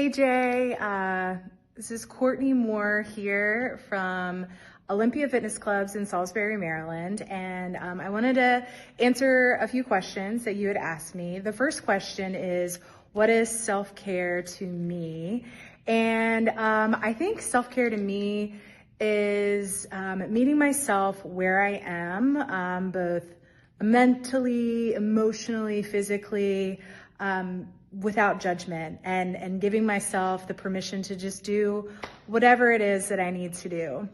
Hey Jay, this is Courtney Moore here from Olympia Fitness Clubs in Salisbury, Maryland, and I wanted to answer a few questions that you had asked me. The first question is, what is self-care to me? And I think self-care to me is meeting myself where I am, both mentally, emotionally, physically, without judgment, and giving myself the permission to just do whatever it is that I need to do.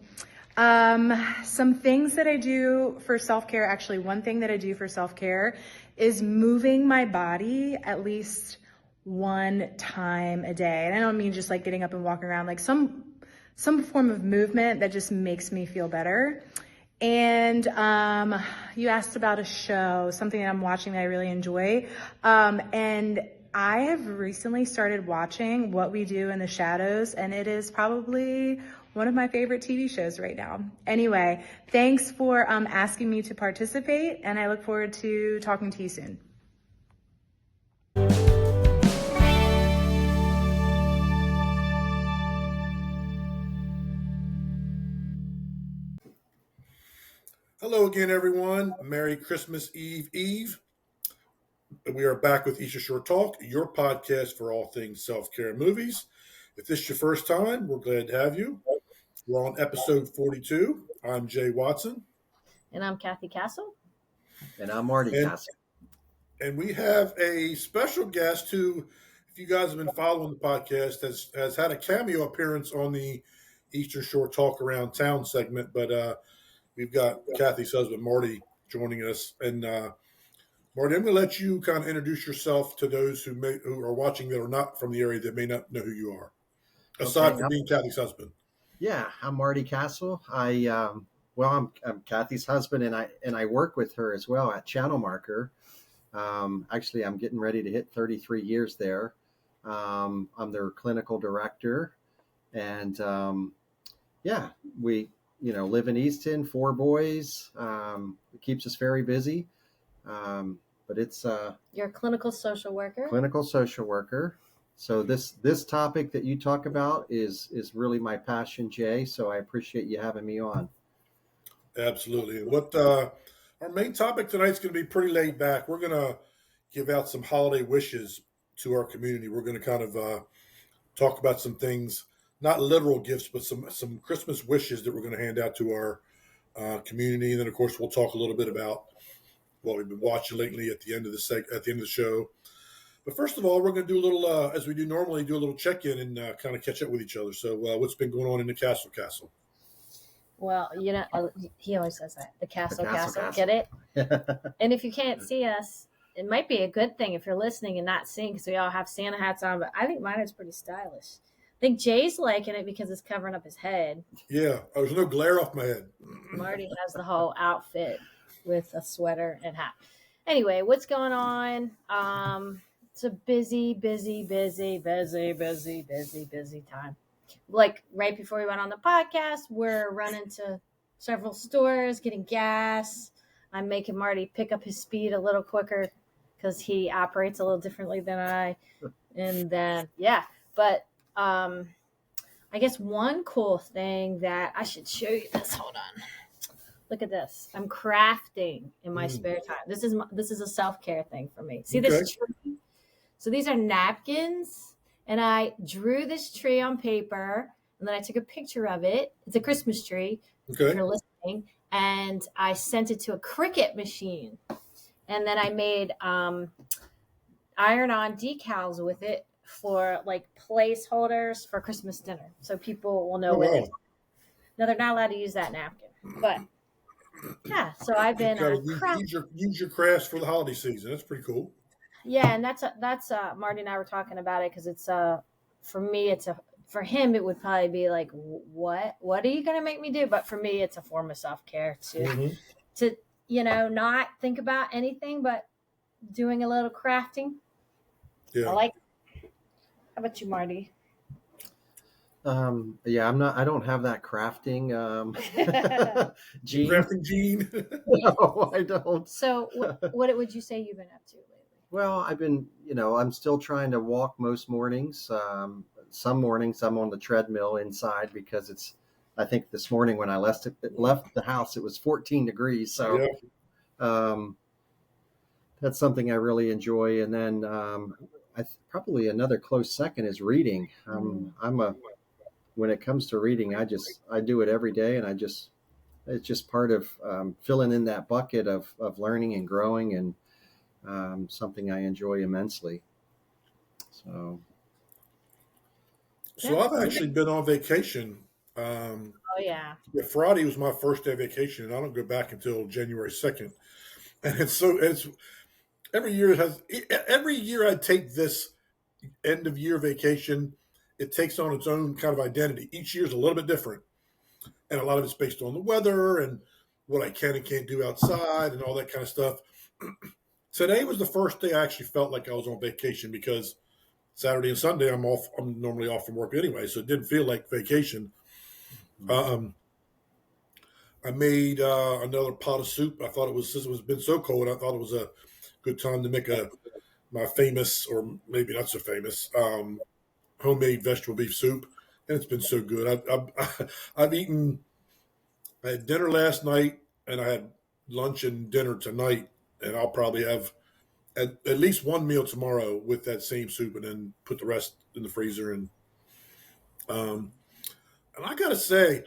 Some things that I do for self-care, actually one thing that I do for self-care is moving my body at least one time a day. And I don't mean just like getting up and walking around, like some form of movement that just makes me feel better. And you asked about a show, something that I'm watching that I really enjoy. And I have recently started watching What We Do in the Shadows, and it is probably one of my favorite TV shows right now. Anyway, thanks for asking me to participate, and I look forward to talking to you soon. Hello again, everyone. Merry Christmas Eve. We are back with Easter Short Talk, your podcast for all things self-care and movies. If this is your first time, we're glad to have you. We're on episode 42. I'm Jay Watson. And I'm Cathy Cassell. And I'm Marty Cassell. And we have a special guest who, if you guys have been following the podcast, has had a cameo appearance on the Easter Short Talk Around Town segment. But we've got Cathy's husband, Marty, joining us. And Marty, I'm going to let you kind of introduce yourself to those who are watching that are not from the area that may not know who you are, aside from being Cathy's husband. Yeah, I'm Marty Cassell. I'm Cathy's husband, and I work with her as well at Channel Marker. Actually, I'm getting ready to hit 33 years there. I'm their clinical director, and we live in Easton, 4 boys. It keeps us very busy. But it's you're a clinical social worker. So this topic that you talk about is really my passion, Jay. So I appreciate you having me on. Absolutely. And what our main topic tonight is going to be pretty laid back. We're going to give out some holiday wishes to our community. We're going to kind of talk about some things, not literal gifts, but some Christmas wishes that we're going to hand out to our community. And then, of course, we'll talk a little bit about what we've been watching lately at the end of the show. But first of all, we're going to do a little, as we do normally, do a little check-in and kind of catch up with each other. So what's been going on in the Castle? Well, he always says that. The Castle. Get it? And if you can't see us, it might be a good thing if you're listening and not seeing, because we all have Santa hats on, but I think mine is pretty stylish. I think Jay's liking it because it's covering up his head. Yeah, there's no glare off my head. Marty has the whole outfit with a sweater and hat. Anyway, what's going on? It's a busy time. Like right before we went on the podcast, we're running to several stores, getting gas. I'm making Marty pick up his speed a little quicker because he operates a little differently than I. And then, but I guess one cool thing that I should show you this. Hold on. Look at this. I'm crafting in my spare time. This is a self-care thing for me. See this tree? So these are napkins, and I drew this tree on paper, and then I took a picture of it. It's a Christmas tree, if you're listening, and I sent it to a Cricut machine. And then I made iron-on decals with it for like placeholders for Christmas dinner, so people will know when. No, they're not allowed to use that napkin, but. Yeah, so I've been use your crafts for the holiday season. That's pretty cool. Yeah, and that's Marty and I were talking about it because it's for me for him it would probably be like what are you gonna make me do? But for me it's a form of self-care to not think about anything but doing a little crafting. Yeah, I like it. How about you, Marty? I don't have that crafting gene. Crafting gene? No, I don't. So what would you say you've been up to lately? Well, I've been, I'm still trying to walk most mornings. some mornings I'm on the treadmill inside because I think this morning when I left the house, it was 14 degrees. So Yeah. That's something I really enjoy. And then probably another close second is reading. When it comes to reading, I do it every day, and it's just part of filling in that bucket of learning and growing, and something I enjoy immensely. So I've actually been on vacation. Oh yeah. Friday was my first day of vacation, and I don't go back until January 2nd. And it's every year I take this end of year vacation. It takes on its own kind of identity. Each year is a little bit different, and a lot of it's based on the weather and what I can and can't do outside and all that kind of stuff. Today was the first day I actually felt like I was on vacation because Saturday and Sunday I'm off. I'm normally off from work anyway, so it didn't feel like vacation. I made another pot of soup. I thought since it was been so cold, I thought it was a good time to make my famous, or maybe not so famous, homemade vegetable beef soup, and it's been so good. I've eaten. I had dinner last night, and I had lunch and dinner tonight, and I'll probably have at least one meal tomorrow with that same soup, and then put the rest in the freezer. And I gotta say,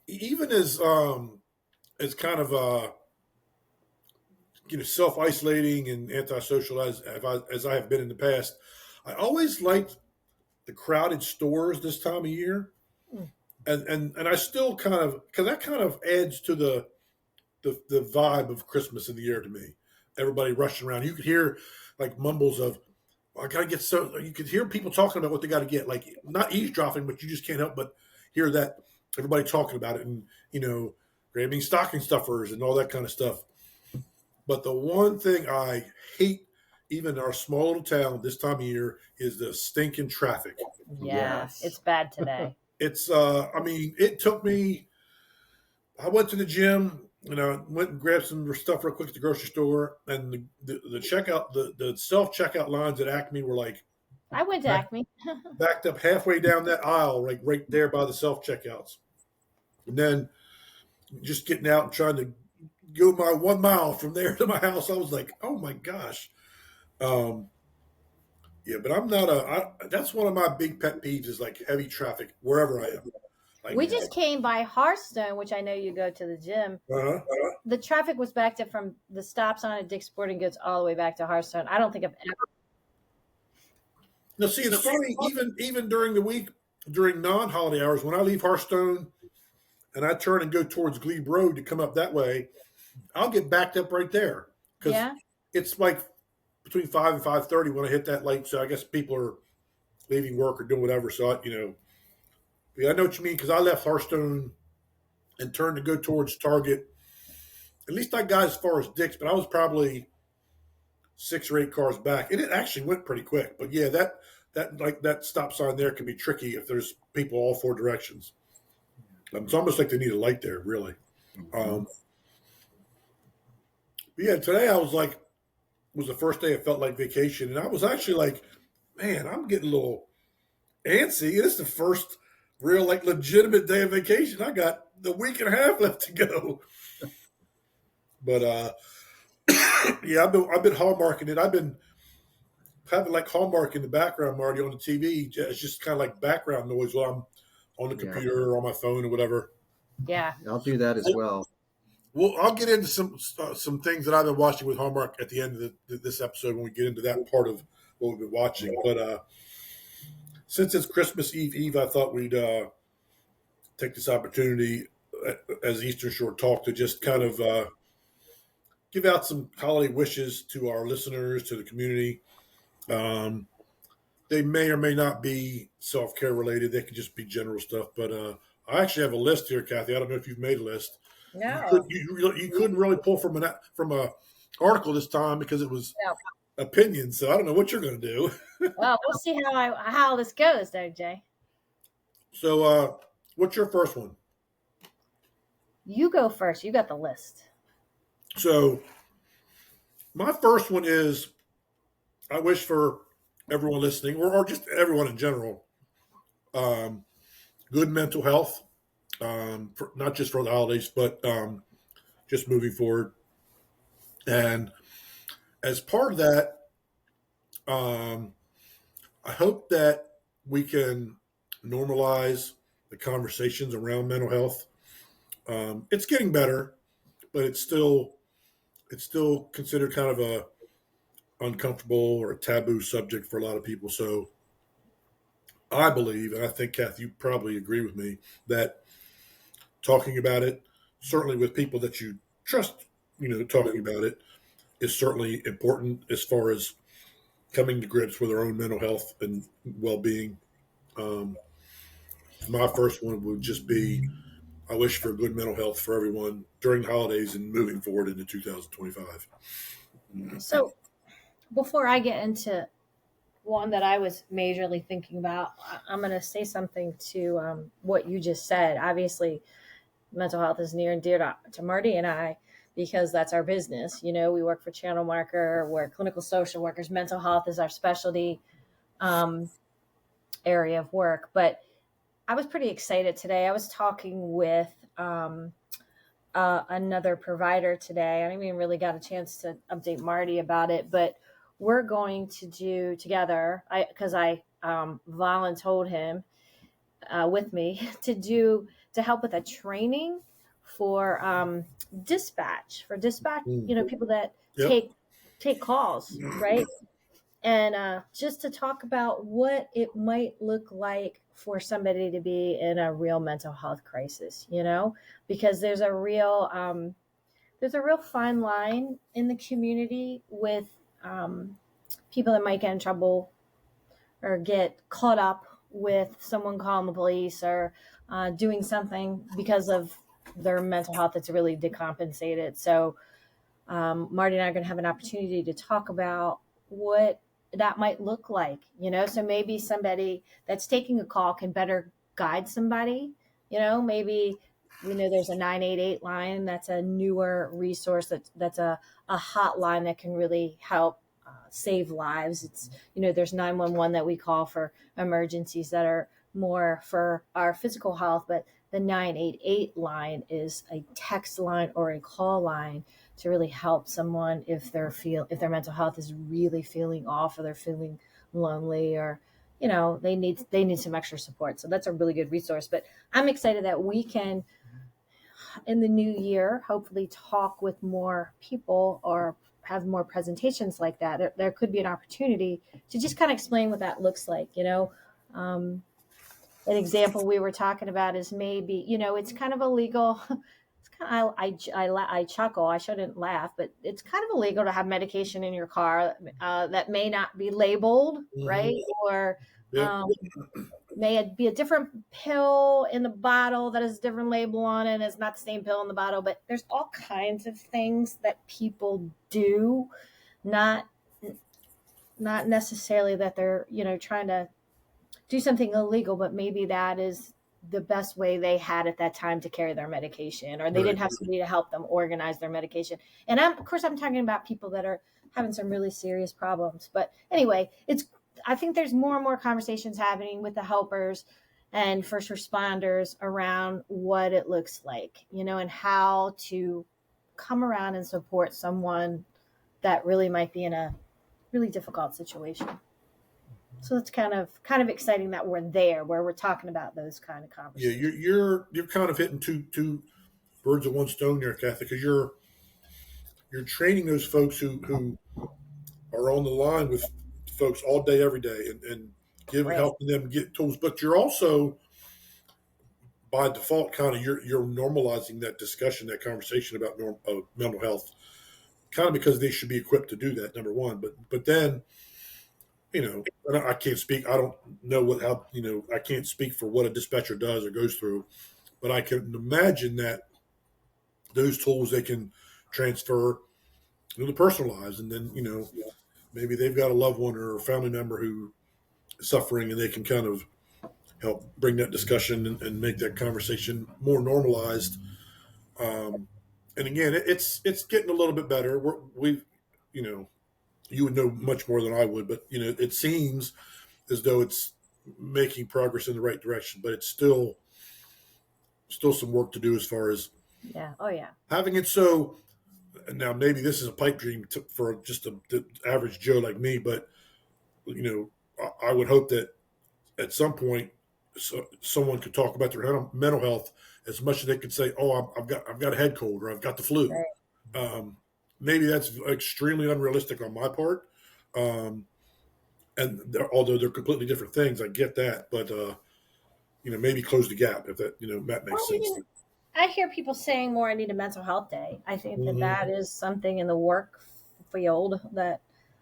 even as kind of self-isolating and antisocial as I have been in the past, I always liked the crowded stores this time of year, and I still kind of, because that kind of adds to the vibe of Christmas in the air to me. Everybody rushing around. You could hear like mumbles of, I gotta get so. You could hear people talking about what they got to get, like not eavesdropping, but you just can't help but hear that everybody talking about it, and grabbing stocking stuffers and all that kind of stuff. But the one thing I hate, even in our small little town this time of year, is the stinking traffic. Yes. It's bad today. It's, it took me, I went to the gym, went and grabbed some stuff real quick at the grocery store, and the checkout, the self-checkout lines at Acme were like, I went to Acme. backed up halfway down that aisle, like right there by the self-checkouts. And then just getting out and trying to go my 1 mile from there to my house, I was like, oh my gosh. Yeah, but I'm not that's one of my big pet peeves is like heavy traffic wherever I am. Like, we just came by Hearthstone, which I know you go to the gym. The traffic was backed up from the stop sign at Dick's Sporting Goods all the way back to Hearthstone. I don't think I've ever. Now, see, it's funny, even during the week, during non-holiday hours, when I leave Hearthstone and I turn and go towards Glebe Road to come up that way, I'll get backed up right there because it's like between 5 and 5:30 when I hit that light. So I guess people are leaving work or doing whatever. So I know what you mean, because I left Hearthstone and turned to go towards Target. At least I got as far as Dick's, but I was probably 6 or 8 cars back, and it actually went pretty quick. But yeah, that stop sign there can be tricky if there's people all 4 directions. It's almost like they need a light there, really. Yeah, today I was like, was the first day it felt like vacation, and I was actually like, man, I'm getting a little antsy. It's the first real, like, legitimate day of vacation. I got the week and a half left to go. But yeah, I've been hallmarking it. I've been having like Hallmark in the background, Marty, on the TV. It's just kind of like background noise while I'm on the computer or on my phone or whatever. Yeah, I'll do that as well. Well, I'll get into some things that I've been watching with Hallmark at the end of this episode when we get into that part of what we've been watching. But since it's Christmas Eve, I thought we'd take this opportunity as Eastern Shore Talk to just kind of give out some holiday wishes to our listeners, to the community. They may or may not be self-care related. They could just be general stuff. But I actually have a list here, Cathy. I don't know if you've made a list. no. You couldn't really pull from a article this time because it was opinions. So I don't know what you're going to do. Well, we'll see how this goes, though, Jay. So what's your first one? You go first. You got the list. So my first one is, I wish for everyone listening, or just everyone in general, good mental health, not just for the holidays, but just moving forward. And as part of that, um, I hope that we can normalize the conversations around mental health. It's getting better, but it's still considered kind of a uncomfortable or a taboo subject for a lot of people. So I believe, and I think Kathy, you probably agree with me, that talking about it, certainly with people that you trust, talking about it is certainly important as far as coming to grips with our own mental health and well-being. Um, my first one would just be I wish for good mental health for everyone during the holidays and moving forward into 2025. So before I get into one that I was majorly thinking about, I'm going to say something to what you just said. Obviously, mental health is near and dear to Marty and I because that's our business. You know, we work for Channel Marker, we're clinical social workers. Mental health is our specialty um, area of work. But I was pretty excited today. I was talking with another provider today. I didn't even really got a chance to update Marty about it, but we're going to do together, because I voluntold him with me to help with a training for dispatch, Mm. people that Yep. take calls, right? And just to talk about what it might look like for somebody to be in a real mental health crisis, because there's a real fine line in the community with people that might get in trouble or get caught up with someone calling the police or doing something because of their mental health that's really decompensated. So Marty and I are going to have an opportunity to talk about what that might look like, so maybe somebody that's taking a call can better guide somebody, maybe, there's a 988 line. That's a newer resource. That's a hotline that can really help save lives. It's, there's 911 that we call for emergencies that are more for our physical health, but the 988 line is a text line or a call line to really help someone if their mental health is really feeling off, or they're feeling lonely, or they need some extra support. So that's a really good resource. But I'm excited that we can, in the new year, hopefully talk with more people or have more presentations like that. There could be an opportunity to just kind of explain what that looks like. An example we were talking about is maybe, it's kind of illegal. It's kind of, I chuckle. I shouldn't laugh, but it's kind of illegal to have medication in your car that may not be labeled, right? Or Yep. may it be a different pill in the bottle that has a different label on it, and it's not the same pill in the bottle. But there's all kinds of things that people do, not necessarily that they're trying to do something illegal, but maybe that is the best way they had at that time to carry their medication, or they Right. didn't have somebody to help them organize their medication. And of course I'm talking about people that are having some really serious problems. But anyway, I think there's more and more conversations happening with the helpers and first responders around what it looks like, and how to come around and support someone that really might be in a really difficult situation. So it's kind of exciting that we're there, where we're talking about those kind of Yeah, conversations. you're kind of hitting two birds with one stone there, Kathy, because you're training those folks who are on the line with folks all day, every day, and Right. helping them get tools. But you're also by default kind of you're normalizing that discussion, that conversation about mental health, kind of because they should be equipped to do that. Number one, but then and I can't speak. I don't know how I can't speak for what a dispatcher does or goes through, but I can imagine that those tools they can transfer to personal lives, and then maybe they've got a loved one or a family member who is suffering, and they can kind of help bring that discussion and make that conversation more normalized. And again, it's getting a little bit better. We've you would know much more than I would, but it seems as though it's making progress in the right direction, but it's still some work to do as far as Oh yeah. having it so. Now, maybe this is a pipe dream for just the average Joe like me, but I would hope that at some point someone could talk about their mental health as much as they could say, "Oh, I've got a head cold or I've got the flu." Right. Maybe that's extremely unrealistic on my part, and although they're completely different things, I get that, but maybe close the gap if that that makes sense. I hear people saying more, I need a mental health day. I think that Mhm. that is something in the work field that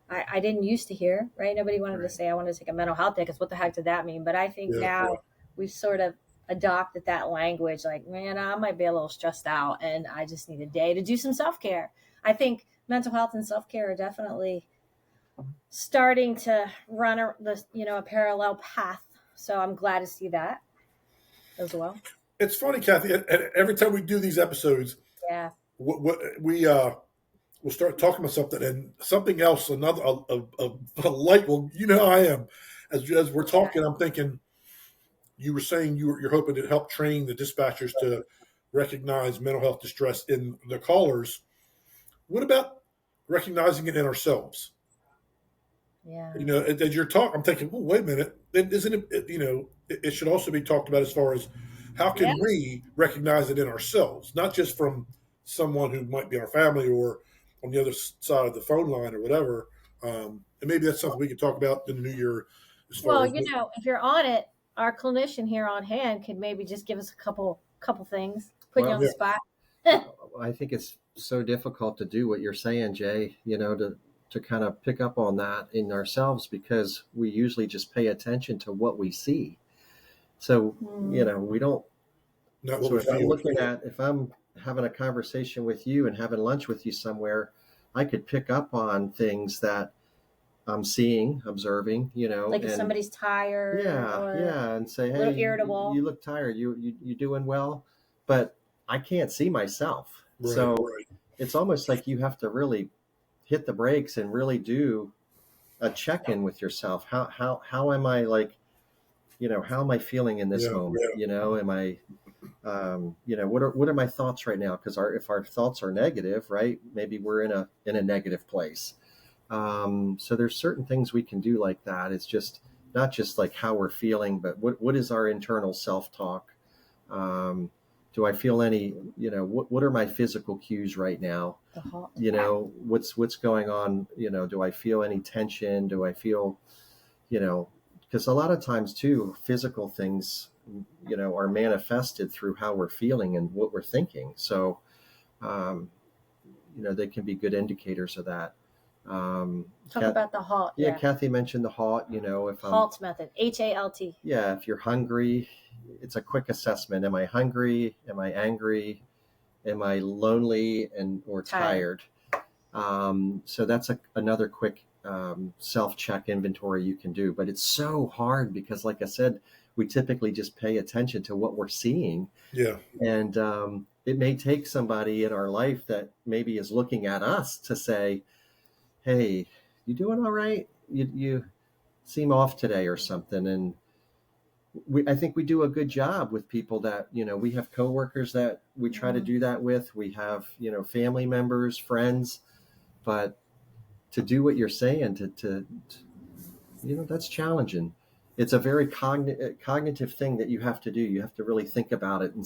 I didn't used to hear, right? Nobody wanted to say, I want to take a mental health day because what the heck did that mean? But I think Yeah. now we've sort of adopted that language like, man, I might be a little stressed out and I just need a day to do some self-care. I think mental health and self-care are definitely starting to run a parallel path. So I'm glad to see that as well. It's funny, Cathy. Every time we do these episodes, Yeah. we'll start talking about something, and something else, another a light will. You know how I am. As we're talking, I'm thinking. You were saying you're hoping to help train the dispatchers to recognize mental health distress in the callers. What about recognizing it in ourselves? Yeah. As you're talking, I'm thinking, well, wait a minute. Isn't it? It should also be talked about as far as how can we recognize it in ourselves, not just from someone who might be in our family or on the other side of the phone line or whatever. And maybe that's something we can talk about in the new year. As far Well, as if you're on it, our clinician here on hand could maybe just give us a couple things, put you on the spot. I think it's so difficult to do what you're saying, Jay, to kind of pick up on that in ourselves because we usually just pay attention to what we see. So, we don't. not what So we if feel. if I'm having a conversation with you and having lunch with you somewhere, I could pick up on things that I'm seeing, observing, Like if and somebody's tired and say, a little hey, irritable. you look tired. You doing well, but I can't see myself. Right, So right. it's almost like you have to really hit the brakes and really do a check-in with yourself. How am I how am I feeling in this moment? Am I what are my thoughts right now? Because if our thoughts are negative, right, maybe we're in a negative place. So there's certain things we can do like that. It's just not just like how we're feeling, but what is our internal self-talk? Do I feel any, what are my physical cues right now? What's going on? Do I feel any tension? Do I feel, because a lot of times too, physical things, are manifested through how we're feeling and what we're thinking. So, they can be good indicators of that. Talk about the HALT. Yeah, Cathy mentioned the HALT. If HALT method, HALT. Yeah, if you're hungry, it's a quick assessment. Am I hungry? Am I angry? Am I lonely or tired? So that's another quick self-check inventory you can do. But it's so hard because, like I said, we typically just pay attention to what we're seeing. Yeah. And it may take somebody in our life that maybe is looking at us to say, hey, you doing all right? You seem off today or something. And I think we do a good job with people that, we have coworkers that we try to do that with. We have, family members, friends, but to do what you're saying, to that's challenging. It's a very cognitive thing that you have to do. You have to really think about it and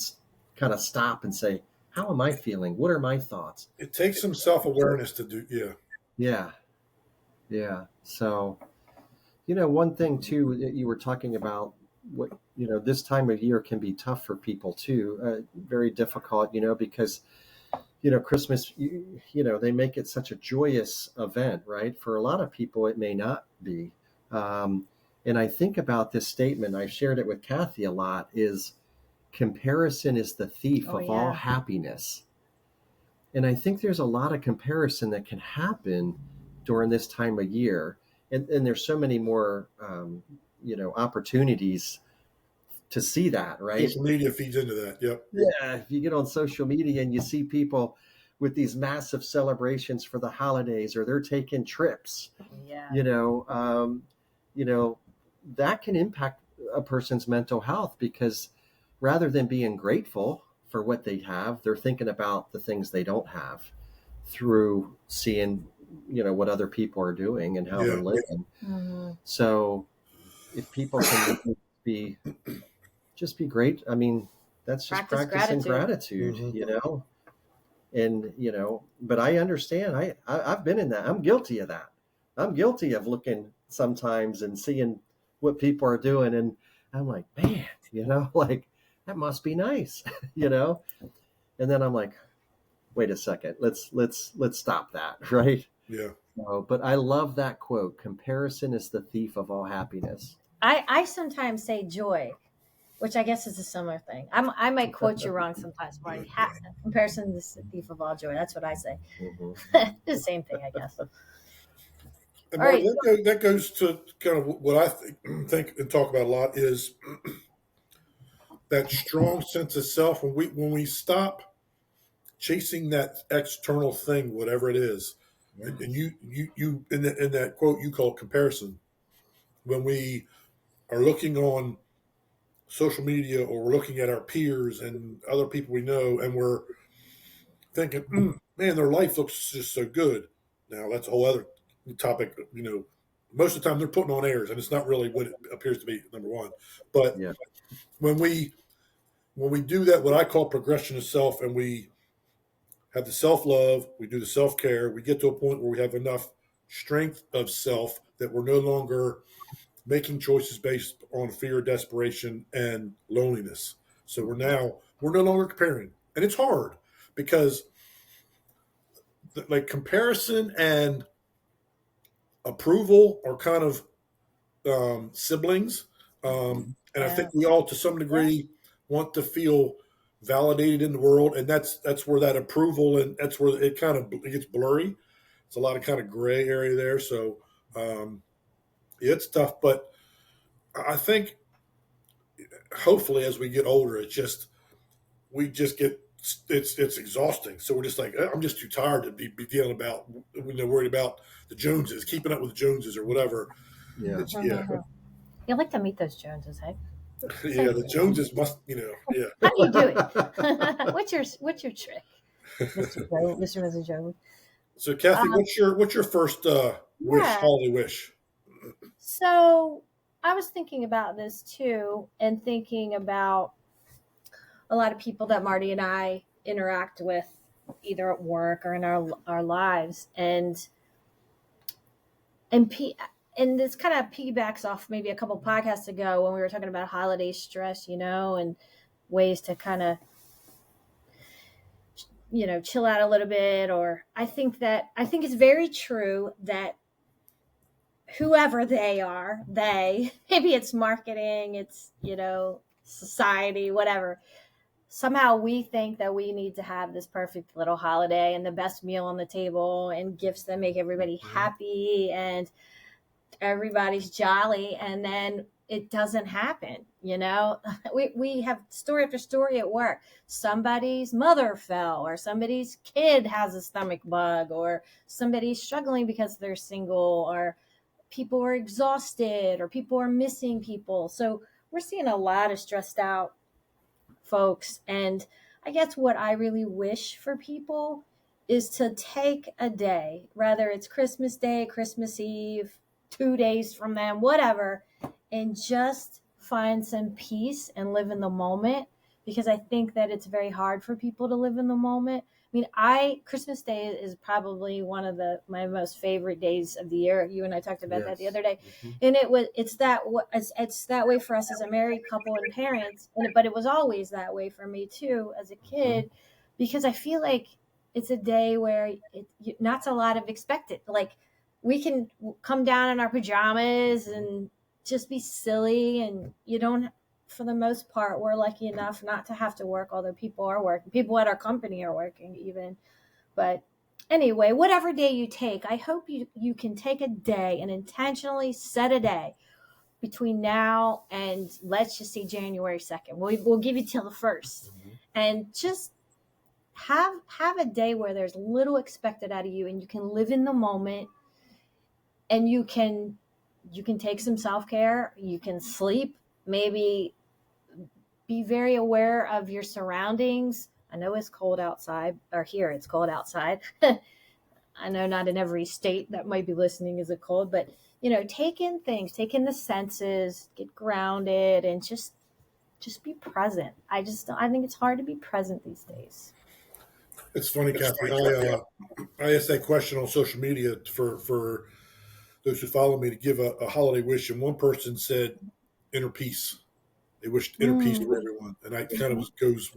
kind of stop and say, how am I feeling? What are my thoughts? It takes some self-awareness to do. Yeah. Yeah. So, one thing too that you were talking about, what this time of year can be tough for people too, very difficult, because Christmas, they make it such a joyous event, right? For a lot of people, it may not be. And I think about this statement, I've shared it with Cathy a lot, is comparison is the thief of all happiness. And I think there's a lot of comparison that can happen during this time of year. And there's so many more, opportunities to see that, right? Social media feeds into that. Yep. Yeah. If you get on social media and you see people with these massive celebrations for the holidays, or they're taking trips, that can impact a person's mental health, because rather than being grateful for what they have, they're thinking about the things they don't have through seeing, what other people are doing and how Yeah. they're living. Mm-hmm. So if people can be just be great, I mean, that's just Practice practicing gratitude. gratitude, and but I understand. I've been in that. I'm guilty of that. I'm guilty of looking sometimes and seeing what people are doing, and I'm like, man, like that must be nice, and then I'm like, wait a second, let's stop that, right? Yeah. But I love that quote: comparison is the thief of all happiness. I sometimes say joy, which I guess is a similar thing. I might quote you wrong sometimes, Marty. Comparison is the thief of all joy. That's what I say. Mm-hmm. The same thing, I guess. And All Marty, right. that goes to kind of what I think and talk about a lot is that strong sense of self. When we stop chasing that external thing, whatever it is, and you in that quote you call it comparison. When we are looking on social media or we're looking at our peers and other people we know, and we're thinking, man, their life looks just so good. Now that's a whole other topic. Most of the time they're putting on airs, and it's not really what it appears to be. Number one, but Yeah. when we do that, what I call progression of self, and we have the self love, we do the self care, we get to a point where we have enough strength of self that we're no longer making choices based on fear, desperation, and loneliness. So we're no longer comparing, and it's hard because like comparison and approval are kind of siblings, and I think Yeah. we all, to some degree, want to feel validated in the world, and that's where that approval, and that's where it kind of it gets blurry. It's a lot of kind of gray area there. So it's tough, but I think hopefully as we get older, we just get it's exhausting. So we're just like, I'm just too tired to be dealing about worried about the Joneses, keeping up with the Joneses or whatever. Yeah. Yeah. You like to meet those Joneses, hey? Yeah, the Joneses must, yeah. How do you do it? What's your trick, Mr. Jones, Mr. and Mrs. Jones? So Cathy, Um, what's your first yeah. holiday wish? So I was thinking about this too, and thinking about a lot of people that Marty and I interact with, either at work or in our lives, and and this kind of piggybacks off maybe a couple podcasts ago when we were talking about holiday stress, and ways to kind of chill out a little bit. Or I think it's very true that whoever they are, maybe it's marketing, it's society, whatever, somehow we think that we need to have this perfect little holiday and the best meal on the table and gifts that make everybody happy and everybody's jolly, and then it doesn't happen. We have story after story at work. Somebody's mother fell, or somebody's kid has a stomach bug, or somebody's struggling because they're single, or people are exhausted, or people are missing people. So we're seeing a lot of stressed out folks. And I guess what I really wish for people is to take a day, whether it's Christmas Day, Christmas Eve, 2 days from then, whatever, and just find some peace and live in the moment, because I think that it's very hard for people to live in the moment. I mean, Christmas Day is probably one of my most favorite days of the year. You and I talked about that the other day, and it's that way for us as a married couple and parents. But it was always that way for me too as a kid, because I feel like it's a day where not a lot of expected. Like we can come down in our pajamas and just be silly, and you don't. For the most part, we're lucky enough not to have to work, although people are working. People at our company are working even. But anyway, whatever day you take, I hope you can take a day and intentionally set a day between now and, let's just say, January 2nd. We'll give you till the 1st. And just have a day where there's little expected out of you, and you can live in the moment, and you can take some self-care, you can sleep maybe be very aware of your surroundings. I know it's cold outside, or here it's cold outside. I know not in every state that might be listening is it cold, but take in things, take in the senses, get grounded, and just be present. I think it's hard to be present these days. It's funny, Cathy. I asked that question on social media for those who follow me to give a holiday wish, and one person said inner peace. They wished inner peace to everyone, and I kind of goes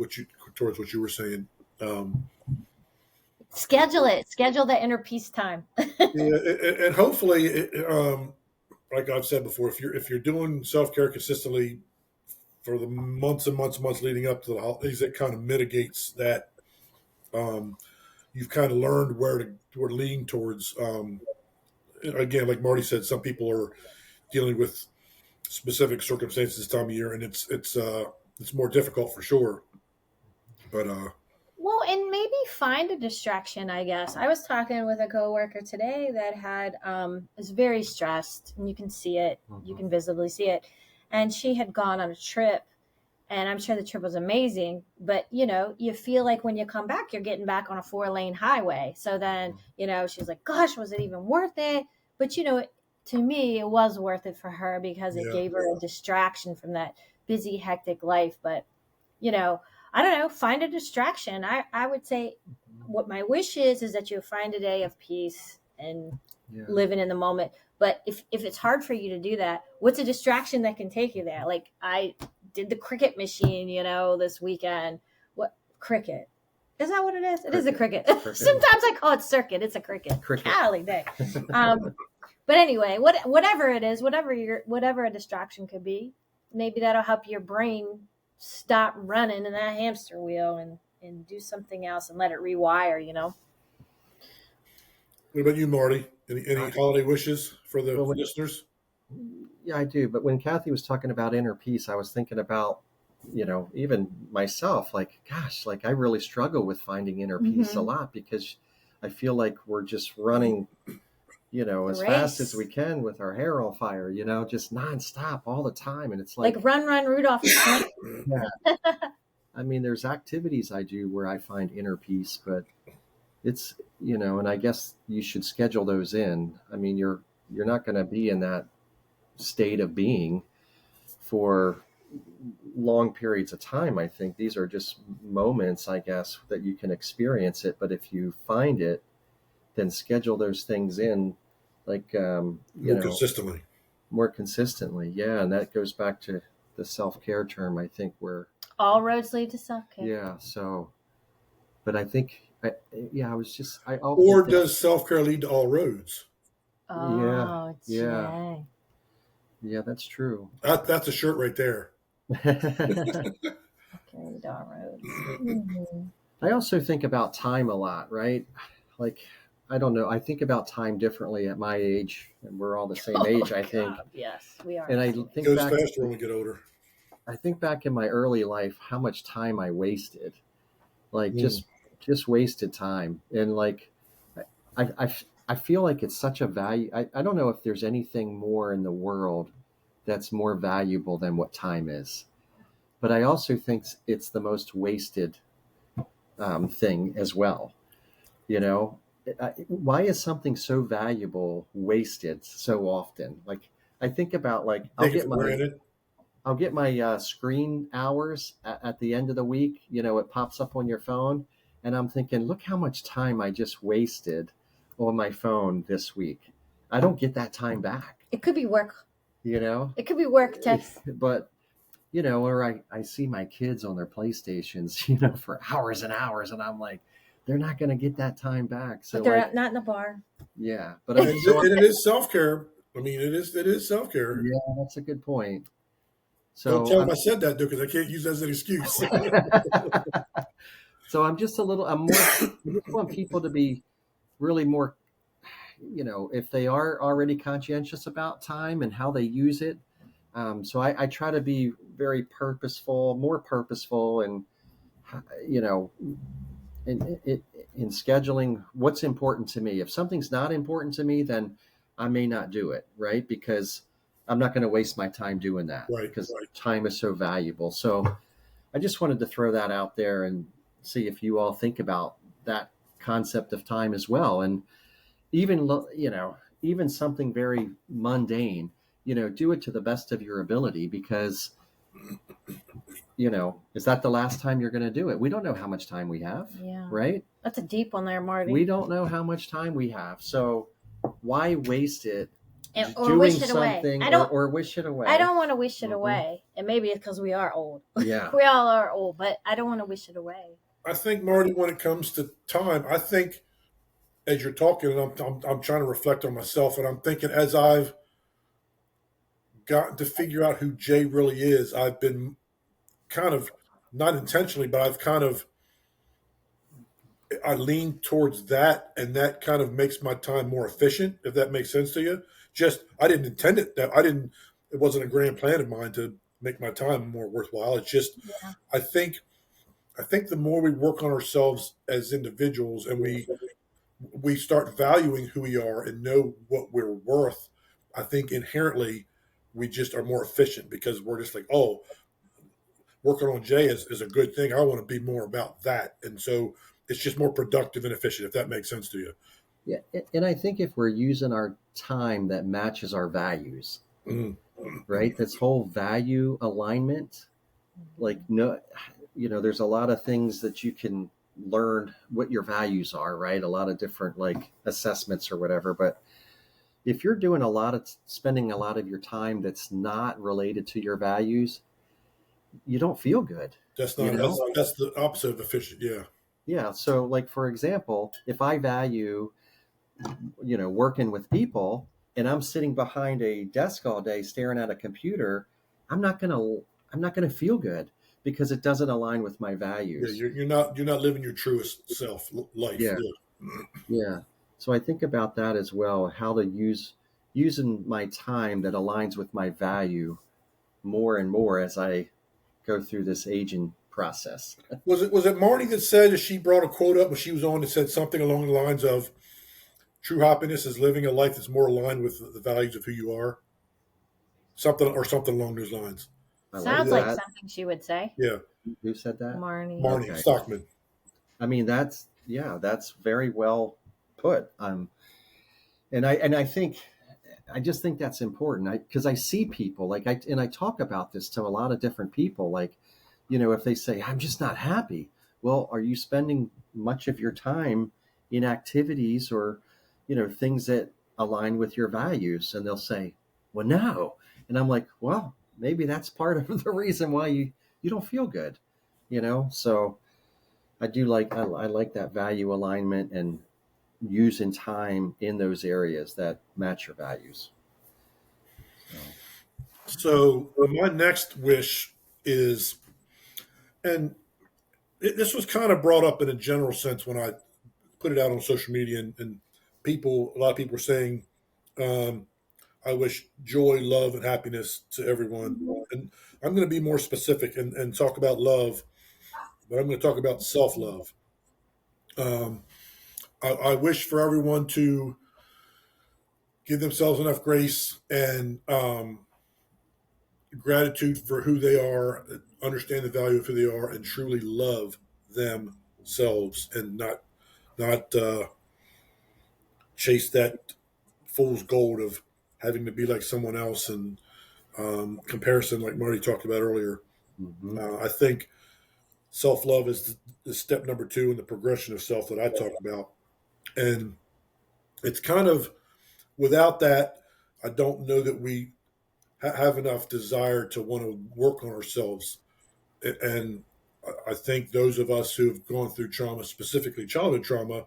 towards what you were saying. Schedule it. Schedule the inner peace time. Yeah, and hopefully, like I've said before, if you're doing self-care consistently for the months and months leading up to the holidays, it kind of mitigates that. You've kind of learned where to lean towards. Again, like Marty said, some people are dealing with specific circumstances this time of year, and it's more difficult for sure. But well, and maybe find a distraction, I guess. I was talking with a coworker today that is very stressed, and you can see it. Mm-hmm. You can visibly see it. And she had gone on a trip, and I'm sure the trip was amazing. But, you feel like when you come back, you're getting back on a 4-lane highway. So then, she was like, gosh, was it even worth it? But, to me, it was worth it for her because it gave her a distraction from that busy, hectic life. But, I don't know, find a distraction. I would say what my wish is that you find a day of peace and living in the moment. But if it's hard for you to do that, what's a distraction that can take you there? Like I did the cricket machine, this weekend. What cricket? Is that what it is? It is a cricket. Sometimes I call it circuit. It's a cricket. Golly day. But anyway, whatever it is, whatever a distraction could be, maybe that'll help your brain stop running in that hamster wheel and do something else and let it rewire, What about you, Marty? Any holiday wishes for the listeners? Yeah, I do. But when Cathy was talking about inner peace, I was thinking about, even myself, like, gosh, like I really struggle with finding inner peace a lot because I feel like we're just running, as fast as we can with our hair on fire, just nonstop all the time. And it's like run, Rudolph. Yeah. I mean, there's activities I do where I find inner peace, but it's, and I guess you should schedule those in. I mean, you're not going to be in that state of being for long periods of time. I think these are just moments, I guess, that you can experience it. But if you find it, then schedule those things in like, more consistently. Yeah. And that goes back to the self-care term, I think, where all roads lead to self-care. Yeah. So, but I think, does self-care lead to all roads? Oh, yeah. Yeah, that's true. That's a shirt right there. I also think about time a lot, right? Like, I don't know. I think about time differently at my age, and we're all the same age, I think. Yes, we are. And I think it goes faster when we get older. I think back in my early life, how much time I wasted, like just wasted time. And like, I feel like it's such a value. I don't know if there's anything more in the world that's more valuable than what time is. But I also think it's the most wasted thing as well. Why is something so valuable wasted so often? Like, I think about like, I'll get my screen hours at the end of the week. It pops up on your phone. And I'm thinking, look how much time I just wasted on my phone this week. I don't get that time back. It could be work. It could be work, Tex. But, or I see my kids on their PlayStations, for hours and hours. And I'm like, they're not going to get that time back. So but they're not in the bar. Yeah. But it is self-care. I mean, it is self-care. Yeah, that's a good point. So don't tell them I said that, because I can't use that as an excuse. So I'm just I just want people to be really more, if they are already conscientious about time and how they use it. So I try to be very more purposeful and, in scheduling what's important to me. If something's not important to me, then I may not do it, right? Because I'm not going to waste my time doing that Right, because right. time is so valuable. So I just wanted to throw that out there and see if you all think about that concept of time as well. And even, even something very mundane, do it to the best of your ability because, is that the last time you're going to do it? We don't know how much time we have, Yeah. right? That's a deep one there, Marty. We don't know how much time we have. So why waste it Or doing wish it away. something or wish it away? I don't want to wish it Mhm. away. And maybe it's because we are old. Yeah. We all are old, but I don't want to wish it away. I think, Marty, when it comes to time, I think as you're talking, and I'm trying to reflect on myself, and I'm thinking as I've gotten to figure out who Jay really is, I've been kind of, not intentionally, but I lean towards that, and that kind of makes my time more efficient, if that makes sense to you. Just, I didn't intend it. It wasn't a grand plan of mine to make my time more worthwhile. It's just, Yeah. I think the more we work on ourselves as individuals and we start valuing who we are and know what we're worth, I think inherently we just are more efficient because we're just like, oh, working on Jay is a good thing. I want to be more about that. And so it's just more productive and efficient, if that makes sense to you. Yeah. And I think if we're using our time that matches our values, right? This whole value alignment, like, no, there's a lot of things that you can learn what your values are, right? A lot of different like assessments or whatever. But if you're doing spending a lot of your time that's not related to your values, you don't feel good. That's not that's the opposite of efficient. Yeah. Yeah. So like, for example, if I value, working with people and I'm sitting behind a desk all day staring at a computer, I'm not going to feel good because it doesn't align with my values. Yeah, you're not living your truest self life. Yeah. Yeah. So I think about that as well, how to using my time that aligns with my value more and more as I go through this aging process. Was it Marty that said that she brought a quote up when she was on that said something along the lines of true happiness is living a life that's more aligned with the values of who you are? Something along those lines. Sounds like something she would say. Yeah. Who said that? Marnie okay. Stockman. I mean, that's very well put. And I just think that's important because I see people and I talk about this to a lot of different people. Like, if they say, I'm just not happy. Well, are you spending much of your time in activities or, things that align with your values? And they'll say, well, no. And I'm like, well, maybe that's part of the reason why you don't feel good, So I like that value alignment and using time in those areas that match your values. So my next wish is, and this was kind of brought up in a general sense when I put it out on social media, and a lot of people were saying, I wish joy, love, and happiness to everyone. And I'm going to be more specific and talk about love, but I'm going to talk about self-love. I wish for everyone to give themselves enough grace and gratitude for who they are, understand the value of who they are, and truly love themselves, and not chase that fool's gold of having to be like someone else and comparison, like Marty talked about earlier. Mm-hmm. I think self-love is the step number 2 in the progression of self that I talk about, and it's kind of, without that, I don't know that we have enough desire to want to work on ourselves. And I think those of us who have gone through trauma, specifically childhood trauma,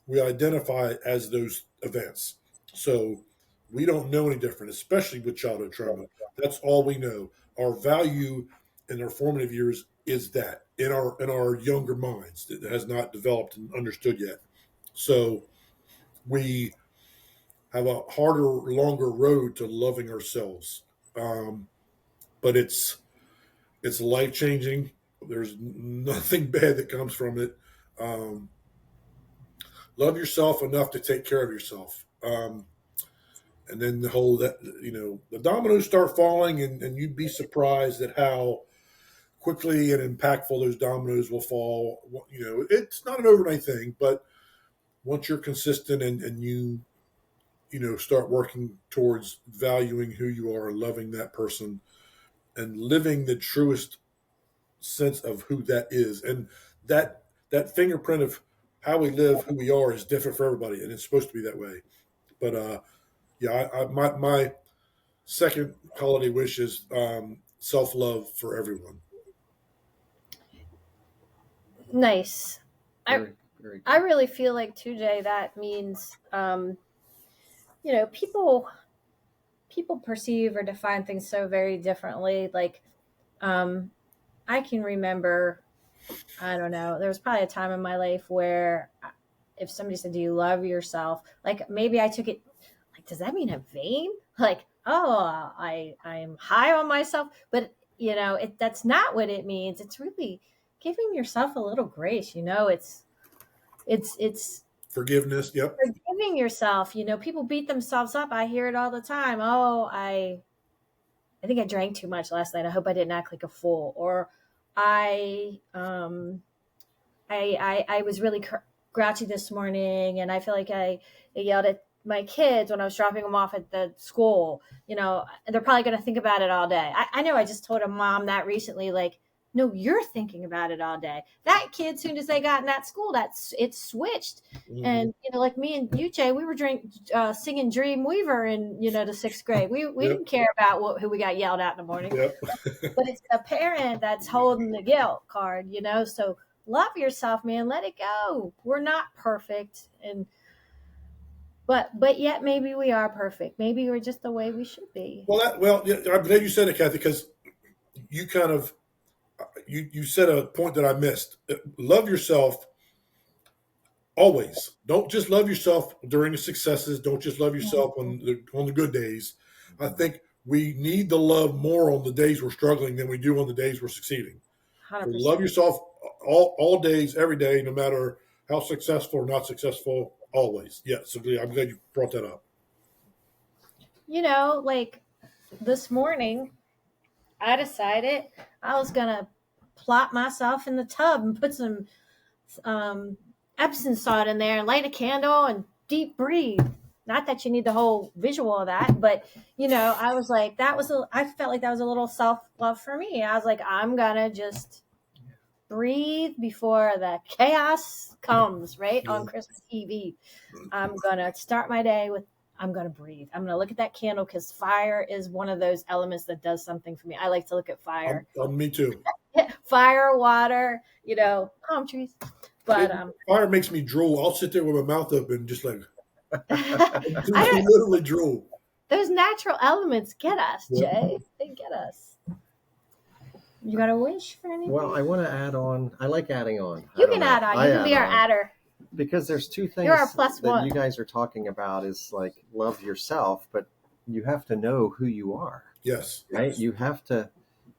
we identify as those events. So we don't know any different, especially with childhood trauma. That's all we know. Our value in our formative years is that in our younger minds that has not developed and understood yet. So we have a harder, longer road to loving ourselves. But it's life changing. There's nothing bad that comes from it. Love yourself enough to take care of yourself. And then the whole that the dominoes start falling, and you'd be surprised at how quickly and impactful those dominoes will fall. It's not an overnight thing, but once you're consistent and you start working towards valuing who you are and loving that person and living the truest sense of who that is, and that fingerprint of how we live, who we are, is different for everybody, and it's supposed to be that way. But yeah, my second holiday wish is self love for everyone. Nice. Very, very I really feel like too, Jay, that means people perceive or define things so very differently. Like I can remember, I don't know, there was probably a time in my life where if somebody said, do you love yourself? Like maybe I took it like, does that mean I'm vain? Like, oh, I'm high on myself. But that's not what it means. It's really giving yourself a little grace. It's Forgiveness. Yep. forgiving yourself. People beat themselves up. I hear it all the time. Oh, I think I drank too much last night. I hope I didn't act like a fool. Or I was really grouchy this morning, and I feel like I yelled at my kids when I was dropping them off at the school. They're probably going to think about it all day. I know I just told a mom that recently, like, no, you're thinking about it all day. That kid, soon as they got in that school, it switched. Mm-hmm. And, like me and you, Jay, we were singing Dreamweaver in, the sixth grade. We yep. didn't care about who we got yelled at in the morning. Yep. But it's the parent that's holding the guilt card, so love yourself, man. Let it go. We're not perfect. But yet maybe we are perfect. Maybe we're just the way we should be. Well, I'm glad you said it, Cathy, because you kind of, you said a point that I missed. Love yourself always. Don't just love yourself during the successes. Don't just love yourself on the good days. I think we need to love more on the days we're struggling than we do on the days we're succeeding. So love yourself all days, every day, no matter how successful or not successful, always. Yeah, so I'm glad you brought that up. Like this morning, I decided I was going to plop myself in the tub and put some Epsom salt in there and light a candle and deep breathe. Not that you need the whole visual of that, but I was like, I felt like that was a little self-love for me. I was like, I'm going to just breathe before the chaos comes, right? On Christmas Eve. I'm going to start my day with, I'm going to breathe. I'm going to look at that candle because fire is one of those elements that does something for me. I like to look at fire. Me too. Fire, water, palm trees. But fire makes me drool. I'll sit there with my mouth open, just like I literally drool. Those natural elements get us, Jay. They get us. You got a wish for anything? Well, I want to add on. I like adding on. You can add on. You can be our adder. Because there's two things that you guys are talking about is like love yourself, but you have to know who you are. Yes. Right? Yes. You have to,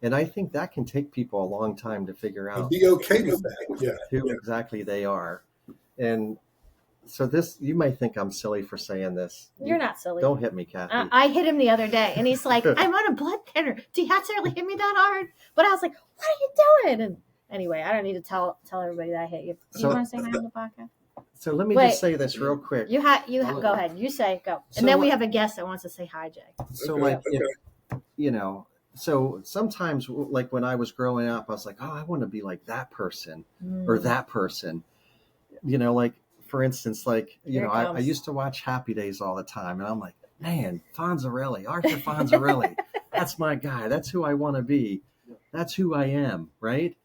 and I think that can take people a long time to figure out. And be okay with that. Yeah. Who exactly they are. And so you may think I'm silly for saying this. You're not silly. Don't hit me, Cathy. I hit him the other day, and he's like, I'm on a blood thinner. Do you have to really hit me that hard? But I was like, what are you doing? And anyway, I don't need to tell everybody that I hit you. Do you want to say hi on the podcast? So let me just say this real quick. You go ahead. You say go. And then we have a guest that wants to say hi, Jay. So so sometimes like when I was growing up, I was like, oh, I want to be like that person or that person. Like for instance, like, I used to watch Happy Days all the time. And I'm like, man, Arthur Fonzarelli, that's my guy. That's who I want to be. That's who I am. Right.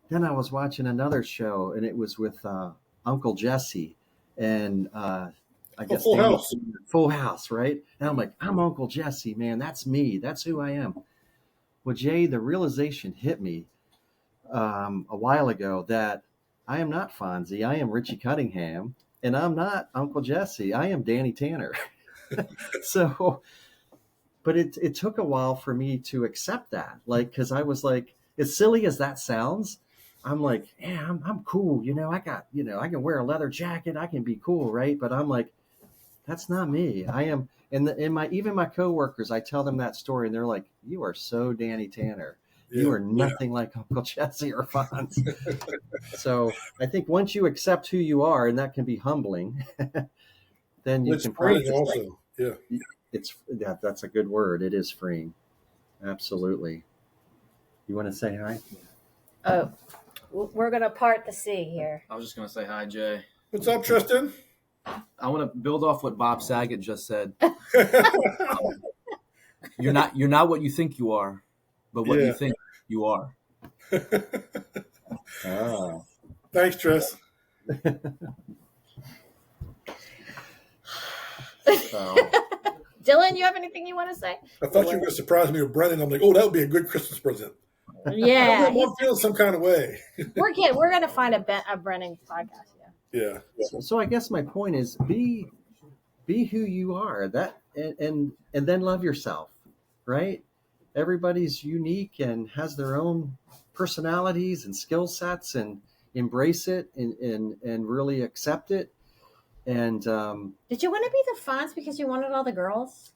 Then I was watching another show and it was with Uncle Jesse and I guess Full House, right? And I'm like, I'm Uncle Jesse, man. That's me. That's who I am. Well, Jay, the realization hit me a while ago that I am not Fonzie. I am Richie Cunningham, and I'm not Uncle Jesse. I am Danny Tanner. So, but it took a while for me to accept that, like, because I was like, as silly as that sounds, I'm like, yeah, I'm cool. I got, I can wear a leather jacket. I can be cool, right? But I'm like, That's not me. I am, and even my coworkers, I tell them that story, and they're like, "You are so Danny Tanner. You are nothing like Uncle Jesse or Fonz." So I think once you accept who you are, and that can be humbling, then you It's can freeing practice. also. Yeah. That's a good word. It is freeing. Absolutely. You want to say hi? Oh, we're gonna part the sea here. I was just gonna say hi, Jay. What's up, Tristan? I want to build off what Bob Saget just said. You're not what you think you are, but what you think you are. Thanks, Tris. Dylan, you have anything you want to say? I thought you were going to surprise me with Brennan. I'm like, oh, that would be a good Christmas present. Yeah, I'm feeling some kind of way. we're gonna find a Brennan podcast. Yeah. So I guess my point is be who you are. That and then love yourself, right? Everybody's unique and has their own personalities and skill sets, and embrace it and really accept it. And did you want to be the Fonz because you wanted all the girls?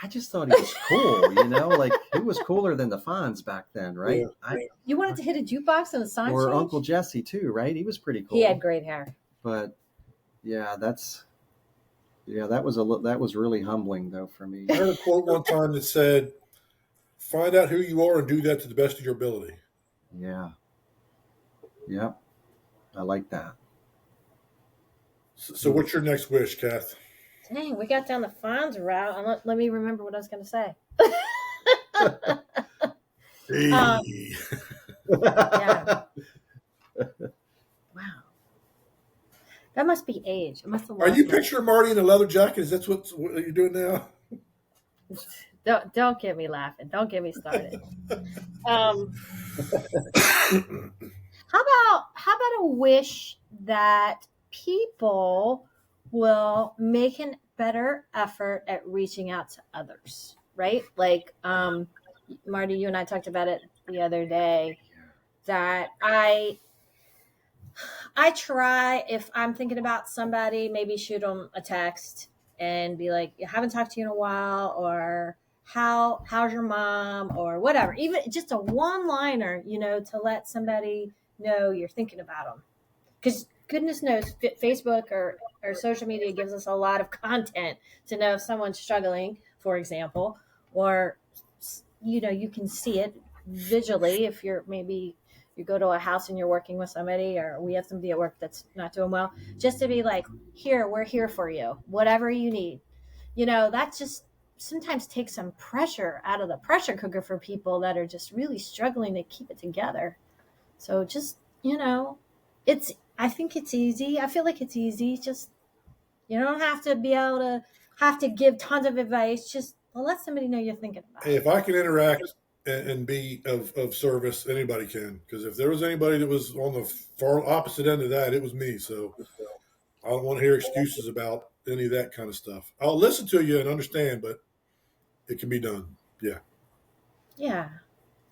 I just thought he was cool, like he was cooler than the Fonz back then, right? Yeah. You wanted to hit a jukebox and a sign Or change? Uncle Jesse too, right? He was pretty cool. He had great hair. But that was really humbling though for me. I heard a quote one time that said, "Find out who you are and do that to the best of your ability." Yeah. Yep. I like that. So what's your next wish, Kath? Dang, we got down the Fonz route. And let me remember what I was going to say. Hey. Yeah. Wow. That must be age. It must have Are you picturing Marty in a leather jacket? Is that what you're doing now? Don't get me laughing. Don't get me started. How about a wish that people will make a better effort at reaching out to others, right? Like Marty, you and I talked about it the other day, that I try, if I'm thinking about somebody, maybe shoot them a text and be like, I haven't talked to you in a while, or how's your mom, or whatever, even just a one-liner, to let somebody know you're thinking about them. Because goodness knows Facebook or social media gives us a lot of content to know if someone's struggling, for example, or you can see it visually if maybe you go to a house and you're working with somebody, or we have somebody at work that's not doing well, just to be like, we're here for you, whatever you need. That just sometimes takes some pressure out of the pressure cooker for people that are just really struggling to keep it together. So just, I think it's easy. I feel like it's easy. Just, you don't have to be able to have to give tons of advice. Just let somebody know you're thinking about it. Hey, if I can interact and be of service, anybody can. Because if there was anybody that was on the far opposite end of that, it was me. So I don't want to hear excuses about any of that kind of stuff. I'll listen to you and understand, but it can be done. Yeah. Yeah.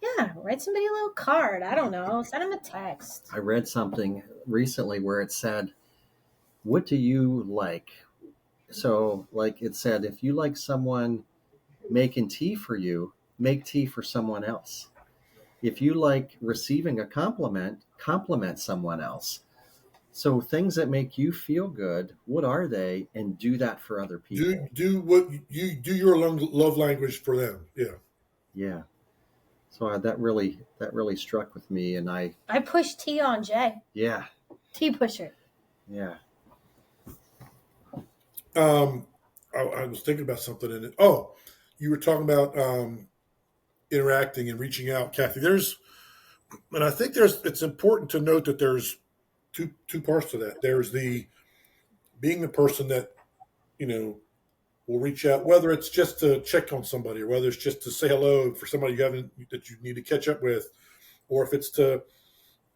Yeah. Write somebody a little card. I don't know. Send them a text. I read something recently where it said, what do you like? So like it said, if you like someone making tea for you, make tea for someone else. If you like receiving a compliment someone else. So things that make you feel good, what are they? And do that for other people. Do what you do, your love language for them. Yeah. Yeah. So that really struck with me, and I push tea on Jay. Yeah. Tea pusher. Yeah. I was thinking about something in it. Oh, you were talking about interacting and reaching out, Cathy. And I think it's important to note that there's two parts to that. There's the being the person that, will reach out, whether it's just to check on somebody, or whether it's just to say hello for somebody that you need to catch up with, or if it's to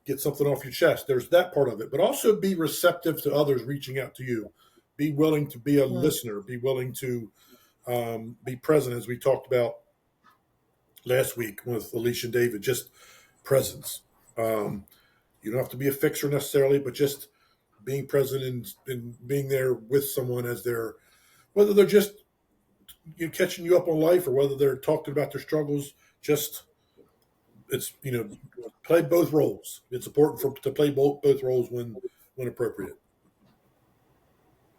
get something off your chest. There's that part of it, but also be receptive to others reaching out to you. Be willing to be a listener. Be willing to be present, as we talked about last week with Alicia and David. Just presence. You don't have to be a fixer necessarily, but just being present and being there with someone as they're whether they're just catching you up on life or whether they're talking about their struggles. Just it's play both roles. It's important to play both roles when appropriate.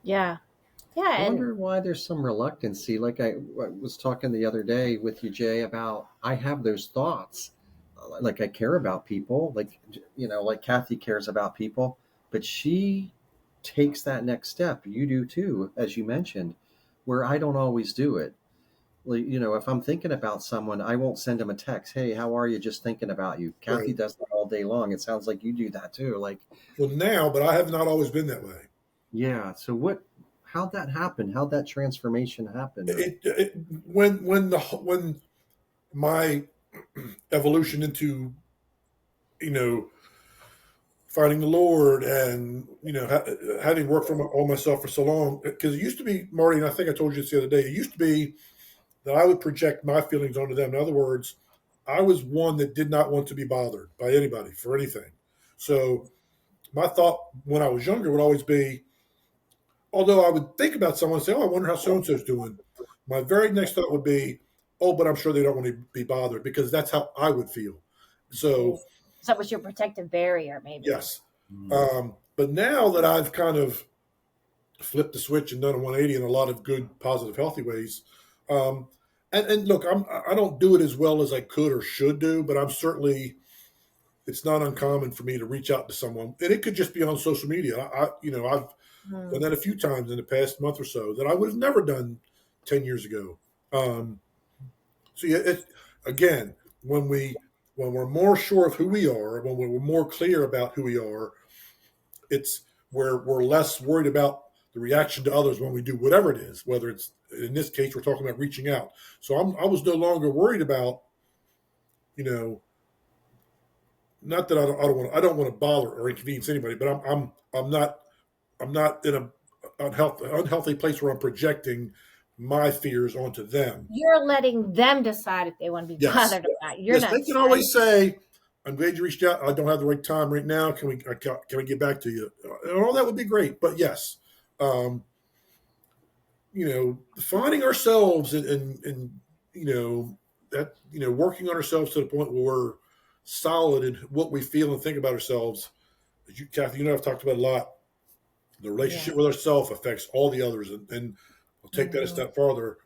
Yeah. Yeah. I And wonder why there's some reluctancy. Like I was talking the other day with you, Jay, about I have those thoughts. Like I care about people, like Cathy cares about people, but she takes that next step. You do too, as you mentioned, where I don't always do it. Like, if I'm thinking about someone, I won't send them a text. Hey, how are you? Just thinking about you. Cathy Right. does that all day long. It sounds like you do that too. Like, well, now, but I have not always been that way. yeah. So how'd that happen? How'd that transformation happen? When my evolution into finding the Lord and having worked on myself for so long, because it used to be, Marty, and I think I told you this the other day, it used to be that I would project my feelings onto them. In other words, I was one that did not want to be bothered by anybody for anything. So my thought when I was younger would always be, although I would think about someone and say, oh, I wonder how so-and-so's doing. My very next thought would be, oh, but I'm sure they don't want to be bothered, because that's how I would feel. So that was your protective barrier, maybe. yes. But now that I've kind of flipped the switch and done a 180 in a lot of good, positive, healthy ways. And look, I don't do it as well as I could or should do, but it's not uncommon for me to reach out to someone, and it could just be on social media. I've done that a few times in the past month or so that I would have never done 10 years ago. So yeah, again, when we're more sure of who we are, when we're more clear about who we are, it's where we're less worried about the reaction to others when we do whatever it is, whether it's, in this case, we're talking about reaching out. So I was no longer worried about, not that I don't want to bother or inconvenience anybody, but I'm not in a unhealthy place where I'm projecting my fears onto them. You're letting them decide if they want to be bothered or not. You're not. They can always say, I'm glad you reached out. I don't have the right time right now. Can we get back to you? And all that would be great. But yes, finding ourselves and working on ourselves to the point where we're solid in what we feel and think about ourselves. As Cathy, I've talked about a lot. The relationship with ourselves affects all the others. And I'll take that a step farther.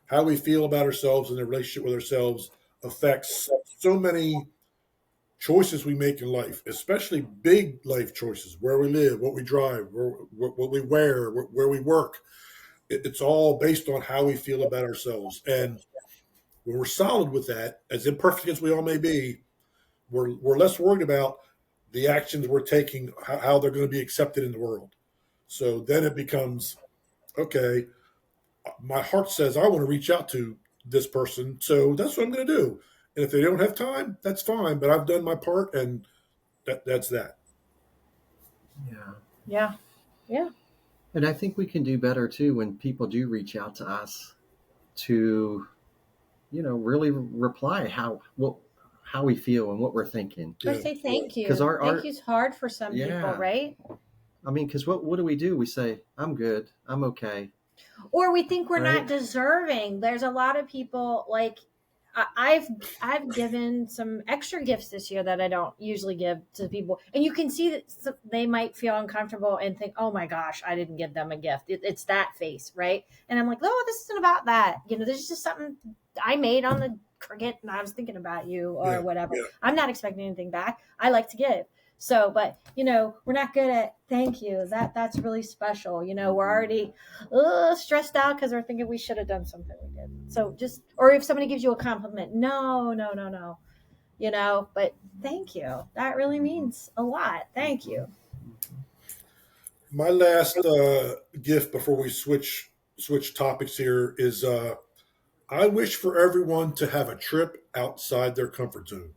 How we feel about ourselves and the relationship with ourselves affects so many choices we make in life, especially big life choices, where we live, what we drive, what we wear, where we work. It's all based on how we feel about ourselves. And when we're solid with that, as imperfect as we all may be, we're less worried about the actions we're taking, how they're going to be accepted in the world. So then it becomes, okay, my heart says I want to reach out to this person, so that's what I'm going to do. And if they don't have time, that's fine, but I've done my part, and that's that. Yeah. And I think we can do better too when people do reach out to us to, really reply how we feel and what we're thinking. Or say thank you. 'Cause thank you's hard for some people, right? I mean, because what do? We say, I'm good, I'm okay. Or we think we're not deserving. There's a lot of people, like, I've given some extra gifts this year that I don't usually give to people, and you can see that they might feel uncomfortable and think, "Oh my gosh, I didn't give them a gift." It's that face, right? And I'm like, "Oh, this isn't about that. This is just something I made on the Cricut, and I was thinking about you or whatever. Yeah. I'm not expecting anything back. I like to give." So, but we're not good at thank you. That's really special. We're already stressed out because we're thinking we should have done something we did. So or if somebody gives you a compliment, no. But thank you. That really means a lot. Thank you. My last gift before we switch topics here is I wish for everyone to have a trip outside their comfort zone.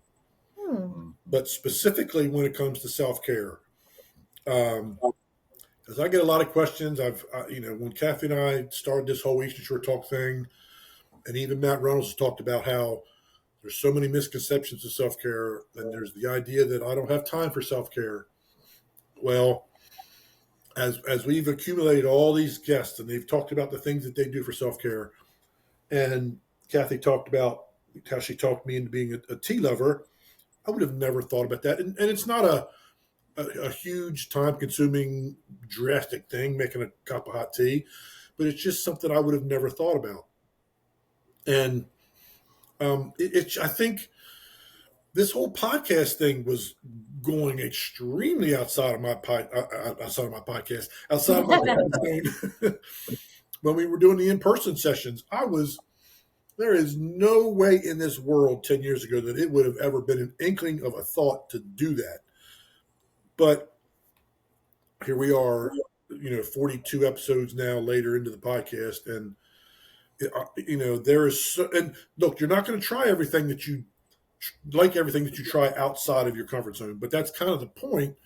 But specifically when it comes to self-care, because I get a lot of questions. When Cathy and I started this whole Eastern Shore Talk thing, and even Matt Reynolds has talked about how there's so many misconceptions of self-care, and there's the idea that I don't have time for self-care. Well, as we've accumulated all these guests and they've talked about the things that they do for self-care, and Cathy talked about how she talked me into being a tea lover, I would have never thought about that. And it's not a huge time consuming drastic thing, making a cup of hot tea, but it's just something I would have never thought about. And I think this whole podcast thing was going extremely outside of my podcast, outside of my zone. When we were doing the in-person sessions, there is no way in this world 10 years ago that it would have ever been an inkling of a thought to do that. But here we are, 42 episodes now later into the podcast. And, there is, and look, you're not going to try everything that you everything that you try outside of your comfort zone, but that's kind of the point.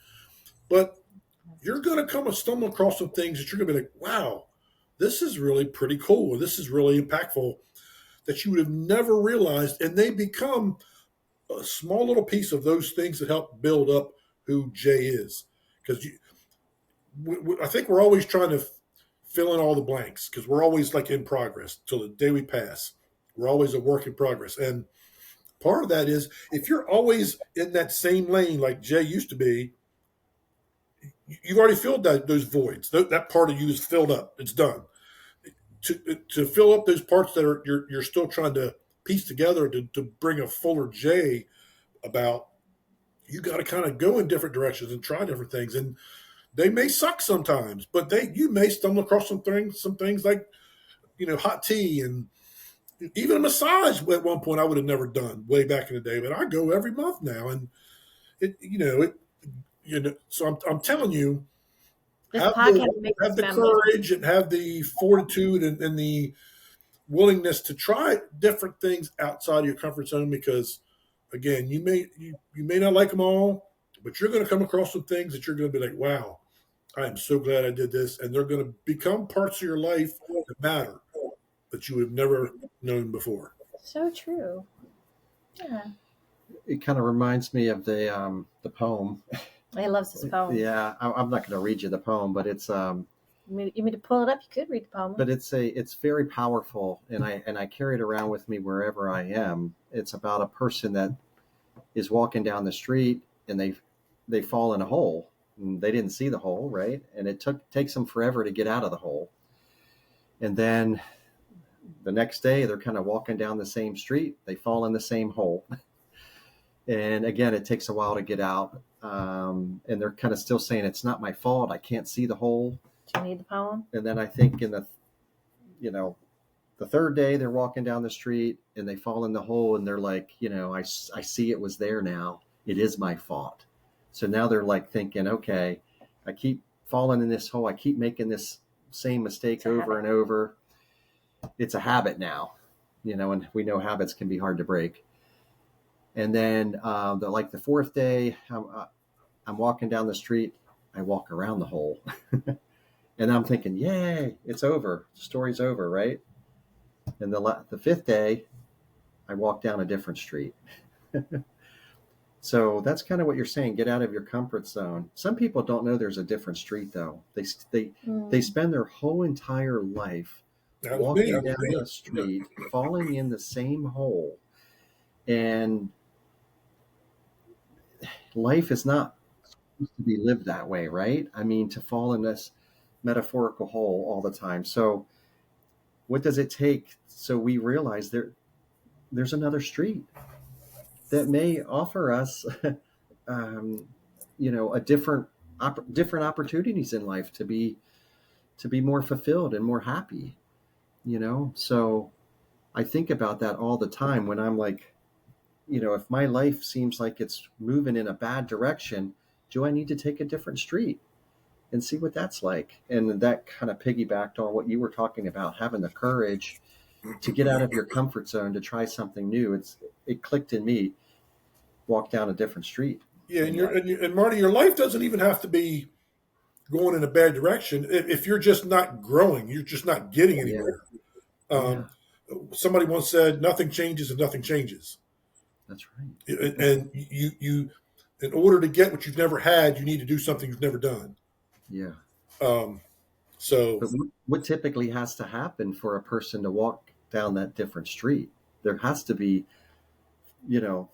But you're going to come and stumble across some things that you're going to be like, wow, this is really pretty cool. Or this is really impactful that you would have never realized. And they become a small little piece of those things that help build up who Jay is. Because I think we're always trying to fill in all the blanks because we're always like in progress till the day we pass. We're always a work in progress. And part of that is if you're always in that same lane like Jay used to be, you've already filled those voids. That part of you is filled up. It's done. To fill up those parts that are you're still trying to piece together to bring a fuller Jay about, you got to kind of go in different directions and try different things. And they may suck sometimes, but you may stumble across some things like, hot tea and even a massage at one point I would have never done way back in the day, but I go every month now. And so I'm telling you, This have podcast makes us the courage and have the fortitude and the willingness to try different things outside of your comfort zone, because again, you may not like them all, but you're going to come across some things that you're going to be like, wow, I am so glad I did this. And they're going to become parts of your life that matter that you would have never known before. So true. Yeah. It kind of reminds me of the poem. He loves this poem. Yeah, I'm not going to read you the poem, but it's You mean to pull it up? You could read the poem. but it's very powerful, and I carry it around with me wherever I am. It's about a person that is walking down the street and they fall in a hole. And they didn't see the hole, right? And it takes them forever to get out of the hole. And then the next day they're kind of walking down the same street. They fall in the same hole. And again, it takes a while to get out. And they're kind of still saying, it's not my fault. I can't see the hole. Do you need the poem? And then I think in the third day they're walking down the street and they fall in the hole and they're like, I see it was there now. It is my fault. So now they're like thinking, okay, I keep falling in this hole. I keep making this same mistake over and over. It's a habit now, and we know habits can be hard to break. And then the fourth day, I'm walking down the street. I walk around the hole. And I'm thinking, yay, it's over. The story's over, right? And the fifth day, I walk down a different street. So that's kind of what you're saying. Get out of your comfort zone. Some people don't know there's a different street, though. They spend their whole entire life walking down the street, falling in the same hole. And life is not supposed to be lived that way, right? I mean, to fall in this metaphorical hole all the time. So what does it take so we realize there's another street that may offer us a different opportunities in life to be more fulfilled and more happy, so I think about that all the time when I'm like, if my life seems like it's moving in a bad direction, do I need to take a different street and see what that's like? And that kind of piggybacked on what you were talking about, having the courage to get out of your comfort zone, to try something new. It clicked in me. Walk down a different street. Yeah, and Marty, your life doesn't even have to be going in a bad direction. If you're just not growing, you're just not getting anywhere. Yeah. Somebody once said, "Nothing changes if nothing changes." That's right. And you, in order to get what you've never had, you need to do something you've never done. Yeah. So But what typically has to happen for a person to walk down that different street? There has to be,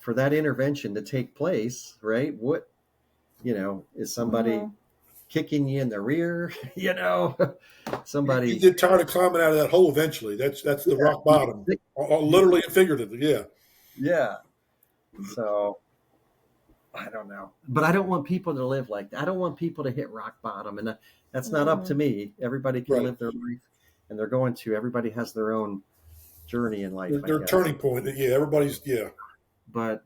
for that intervention to take place, right? What, is somebody kicking you in the rear? you Somebody. get tired of climbing out of that hole eventually. That's the rock bottom, literally and figuratively. Yeah. Yeah. So I don't know, but I don't want people to live like that. I don't want people to hit rock bottom, and that's not up to me. Everybody can Right. live their life, and they're going to. Everybody has their own journey in life. Their turning point. Yeah. Everybody's, yeah. But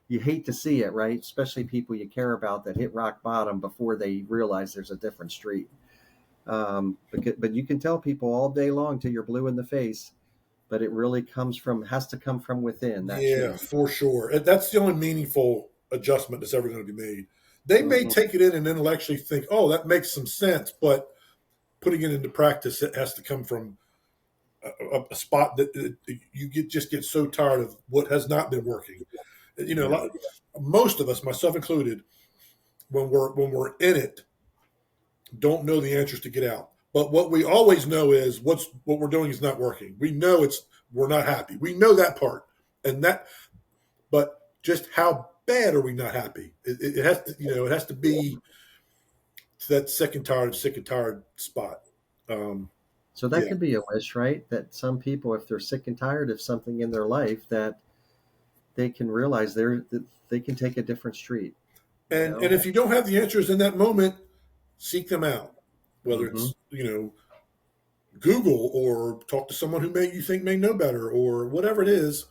you hate to see it, right? Especially people you care about that hit rock bottom before they realize there's a different street. But you can tell people all day long till you're blue in the face, but it really has to come from within. That change. For sure. And that's the only meaningful adjustment that's ever going to be made. They may take it in and intellectually think, oh, that makes some sense, but putting it into practice, it has to come from a spot that you just get so tired of what has not been working. Most of us, myself included, when we're in it, don't know the answers to get out. But what we always know is what we're doing is not working. We know we're not happy. We know that part, but just how bad are we not happy? It has to, it has to be to that sick and tired spot. So that could be a wish, right? That some people, if they're sick and tired of something in their life, that they can realize that they can take a different street. And if you don't have the answers in that moment, seek them out. Whether it's Google or talk to someone who you think may know better or whatever it is.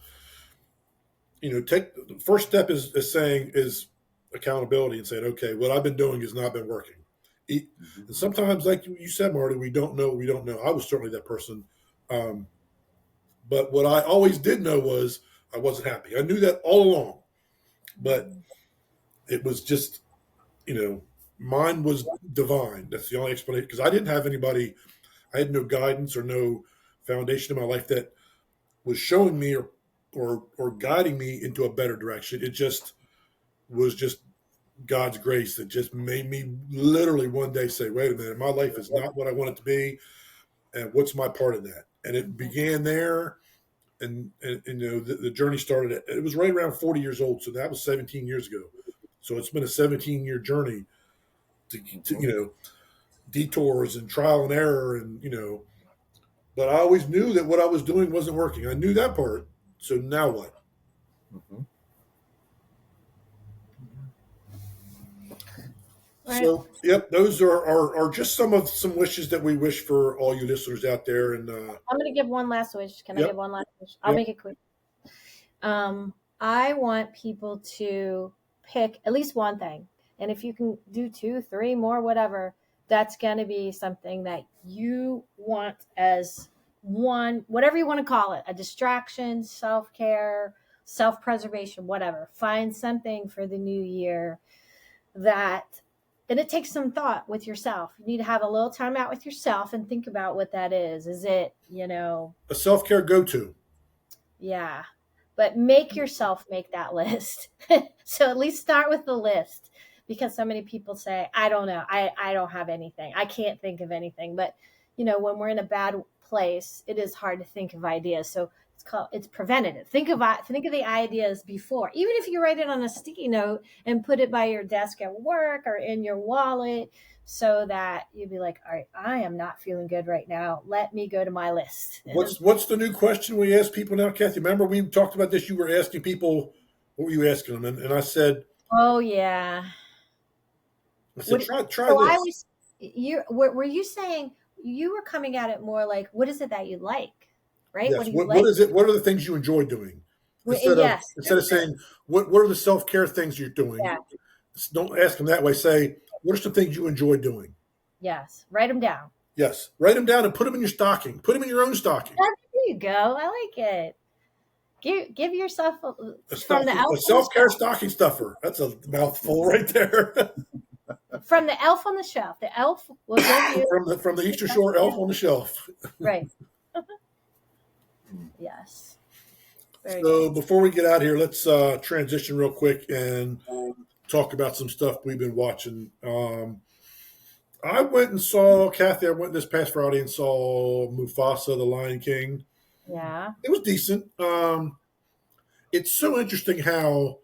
Take the first step is accountability and saying, okay, what I've been doing has not been working. And sometimes, like you said, Marty, we don't know. I was certainly that person. But what I always did know was I wasn't happy. I knew that all along, but it was just, mine was divine. That's the only explanation, because I didn't have anybody. I had no guidance or no foundation in my life that was showing me or guiding me into a better direction. It just was just God's grace that just made me literally one day say, wait a minute, my life is not what I want it to be. And what's my part in that? And it began there. And the journey started, it was right around 40 years old. So that was 17 years ago. So it's been a 17-year journey to detours and trial and error. And, but I always knew that what I was doing wasn't working. I knew that part. So now what? So, yep, those are just some wishes that we wish for all you listeners out there. And I'm going to give one last wish. Can I give one last wish? I'll make it quick. I want people to pick at least one thing. And if you can do 2, 3 more, whatever, that's going to be something that you want as one, whatever you want to call it, a distraction, self-care, self-preservation, whatever. Find something for the new year and it takes some thought with yourself. You need to have a little time out with yourself and think about what that is. Is it, a self-care go-to? Yeah. But make yourself make that list. So at least start with the list, because so many people say, I don't know. I don't have anything. I can't think of anything. But, when we're in a bad place, it is hard to think of ideas. So it's preventative. Think of the ideas before, even if you write it on a sticky note and put it by your desk at work or in your wallet, so that you'd be like, all right, I am not feeling good right now. Let me go to my list. What's the new question we ask people now, Cathy? Remember we talked about this. You were asking people, what were you asking them? And I said, oh yeah. I said, try this. Were you saying you were coming at it more like, what is it that you like? Right? Yes. What is it? What are the things you enjoy doing? Instead of saying, what are the self-care things you're doing? Yeah. Don't ask them that way. Say, what are some things you enjoy doing? Yes. Write them down. Yes. Write them down and put them in your stocking. Put them in your own stocking. There you go. I like it. Give yourself a self-care stocking stuffer. That's a mouthful right there. From the elf on the shelf. The elf will give you from the Eastern Shore elf on the shelf. Right. Yes. Very good. Before we get out here, let's transition real quick and talk about some stuff we've been watching. I went and saw Cathy. I went this past Friday and saw Mufasa, the Lion King. Yeah. It was decent. It's so interesting how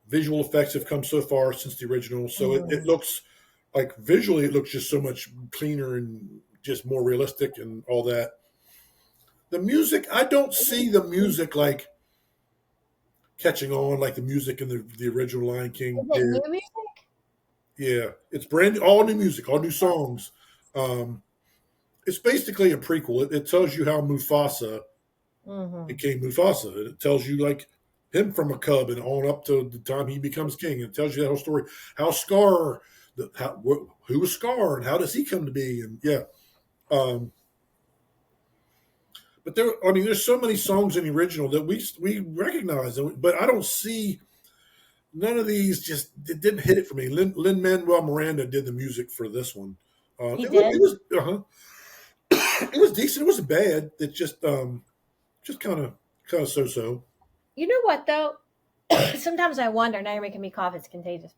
visual effects have come so far since the original. So it Mm. looks like visually, it looks just so much cleaner and just more realistic and all that. The music, I don't see the music like catching on like the music in the original Lion Is King it did. new music? Yeah, it's brand all new music, all new songs. Um, it's basically a prequel. It tells you how Mufasa Mm-hmm. became Mufasa. It tells you like him from a cub and on up to the time he becomes king. It tells you that whole story. How Scar, who was Scar, and how does he come to be? And yeah, um, but there. I mean, there's so many songs in the original that we recognize, but I don't see none of these. Just it didn't hit it for me. Lin Manuel Miranda did the music for this one. He It did. was it was decent. It wasn't bad. It just kind of so so. You know what though? Sometimes I wonder. Now you're making me cough. It's contagious.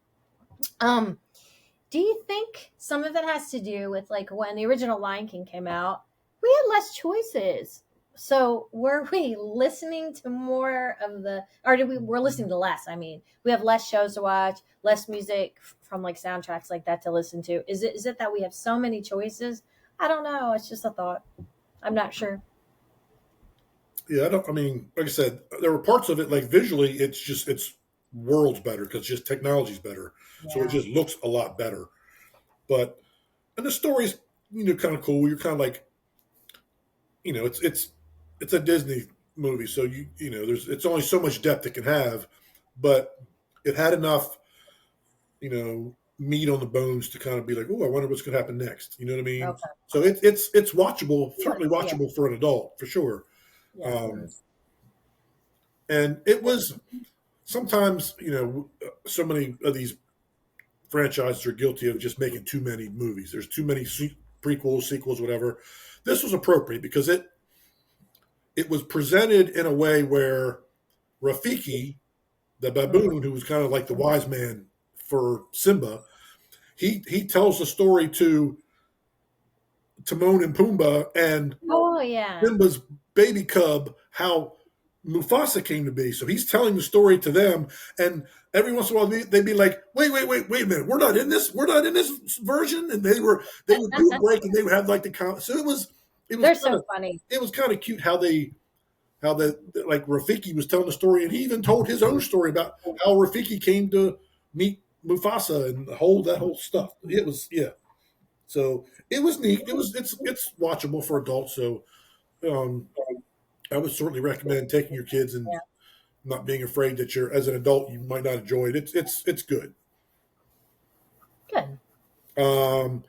Um, do you think some of it has to do with like when the original Lion King came out, we had less choices? So were we listening to more of the, or did we're listening to less? I mean, we have less shows to watch, less music from like soundtracks like that to listen to. Is it that we have so many choices? I don't know. It's just a thought. I'm not sure. Yeah, I don't. I mean, like I said, there were parts of it like visually, it's worlds better because just technology's better, so it Yeah. just looks a lot better. But and the story's kind of cool. You're kind of like it's a Disney movie, so there's it's only so much depth it can have, but it had enough meat on the bones to kind of be like, oh, I wonder what's going to happen next. You know what I mean? Okay. So it's watchable, Yeah. certainly Yeah. watchable for an adult for sure. Yeah. Um, and it was sometimes so many of these franchises are guilty of just making too many movies. There's too many prequels, sequels, whatever. This was appropriate because it was presented in a way where Rafiki, the baboon, who was kind of like the wise man for Simba, he tells the story to Timon and Pumbaa and Oh yeah. Simba's baby cub how Mufasa came to be. So he's telling the story to them, and every once in a while they'd be like, "Wait a minute, we're not in this. We're not in this version." And they would do a break, and they would have like the comment. So it was They're kind so of funny. it was kind of cute how the like Rafiki was telling the story, and he even told his own story about how Rafiki came to meet Mufasa and that whole stuff. It was So it was neat. It's watchable for adults. So um, I would certainly recommend taking your kids and Yeah. not being afraid that you're as an adult you might not enjoy it. It's good. Good. Um,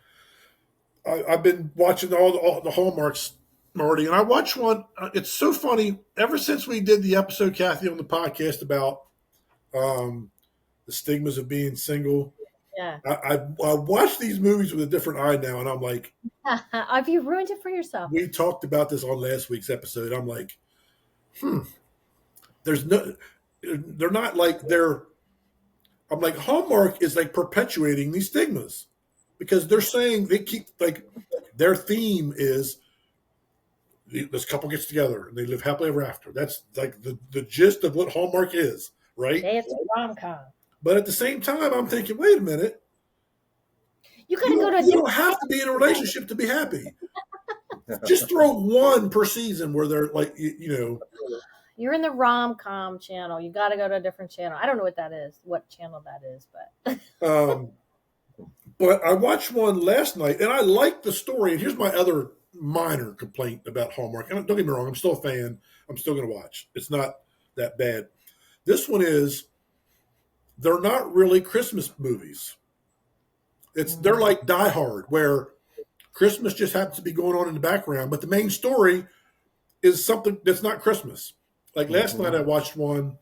I've been watching all the Hallmarks, Marty, and I watched one. It's so funny. Ever since we did the episode, Cathy, on the podcast about um, the stigmas of being single, Yeah. I watch these movies with a different eye now, and I'm like, Have you ruined it for yourself? we talked about this on last week's episode. I'm like, there's no, they're not like they're. I'm like Hallmark is like perpetuating these stigmas because they're saying they keep like their theme is this couple gets together and they live happily ever after. That's like the gist of what Hallmark is, right? It's a rom com. But at the same time, I'm thinking, wait a minute, You gotta go to a you don't different. have to be in a relationship to be happy. Just throw one per season where they're like, You're in the rom com channel. You got to go to a different channel. I don't know what that is, what channel that is, but But I watched one last night and I liked the story. And here's my other minor complaint about Hallmark. And don't get me wrong, I'm still a fan. I'm still going to watch. It's not that bad. This one is they're not really Christmas movies. They're like Die Hard, where Christmas just happens to be going on in the background, but the main story is something that's not Christmas. Like last night, I watched one.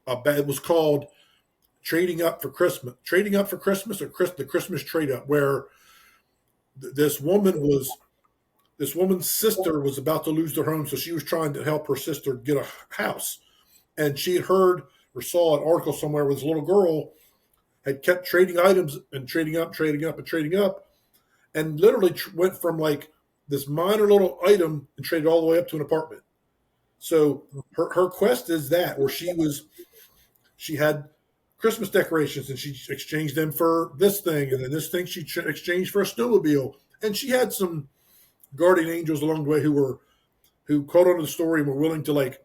It was called Trading Up for Christmas, or the Christmas Trade Up, where this woman's sister was about to lose their home, so she was trying to help her sister get a house, and she had heard or saw an article somewhere where this little girl had kept trading items and trading up, and trading up, and literally went from like this minor little item and traded all the way up to an apartment. So her quest is that, where she had Christmas decorations and she exchanged them for this thing, and then this thing she exchanged for a snowmobile, and she had some guardian angels along the way who caught on to the story and were willing to like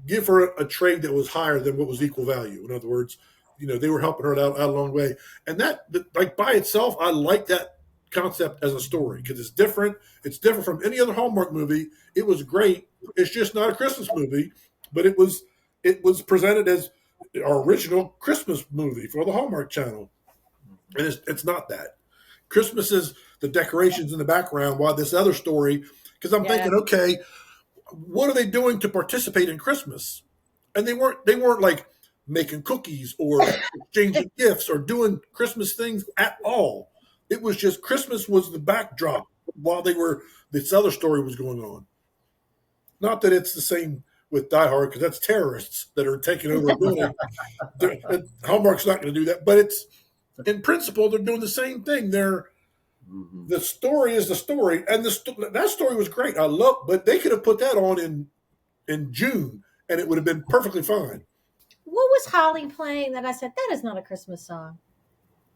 give her a trade that was higher than what was equal value. In other words, they were helping her out a long way, and that like by itself, I like that concept as a story because it's different. It's different from any other Hallmark movie. It was great. It's just not a Christmas movie, but it was presented as our original Christmas movie for the Hallmark Channel, and it's not that. Christmas is the decorations in the background, while this other story, because I'm thinking, okay, what are they doing to participate in Christmas? And they weren't like making cookies or exchanging gifts or doing Christmas things at all. It was just Christmas was the backdrop while this other story was going on. Not that it's the same with Die Hard, because that's terrorists that are taking over a building. Hallmark's not going to do that, but it's in principle they're doing the same thing. The story is the story, and that story was great. But they could have put that on in June, and it would have been perfectly fine. What was Holly playing that I said that is not a Christmas song?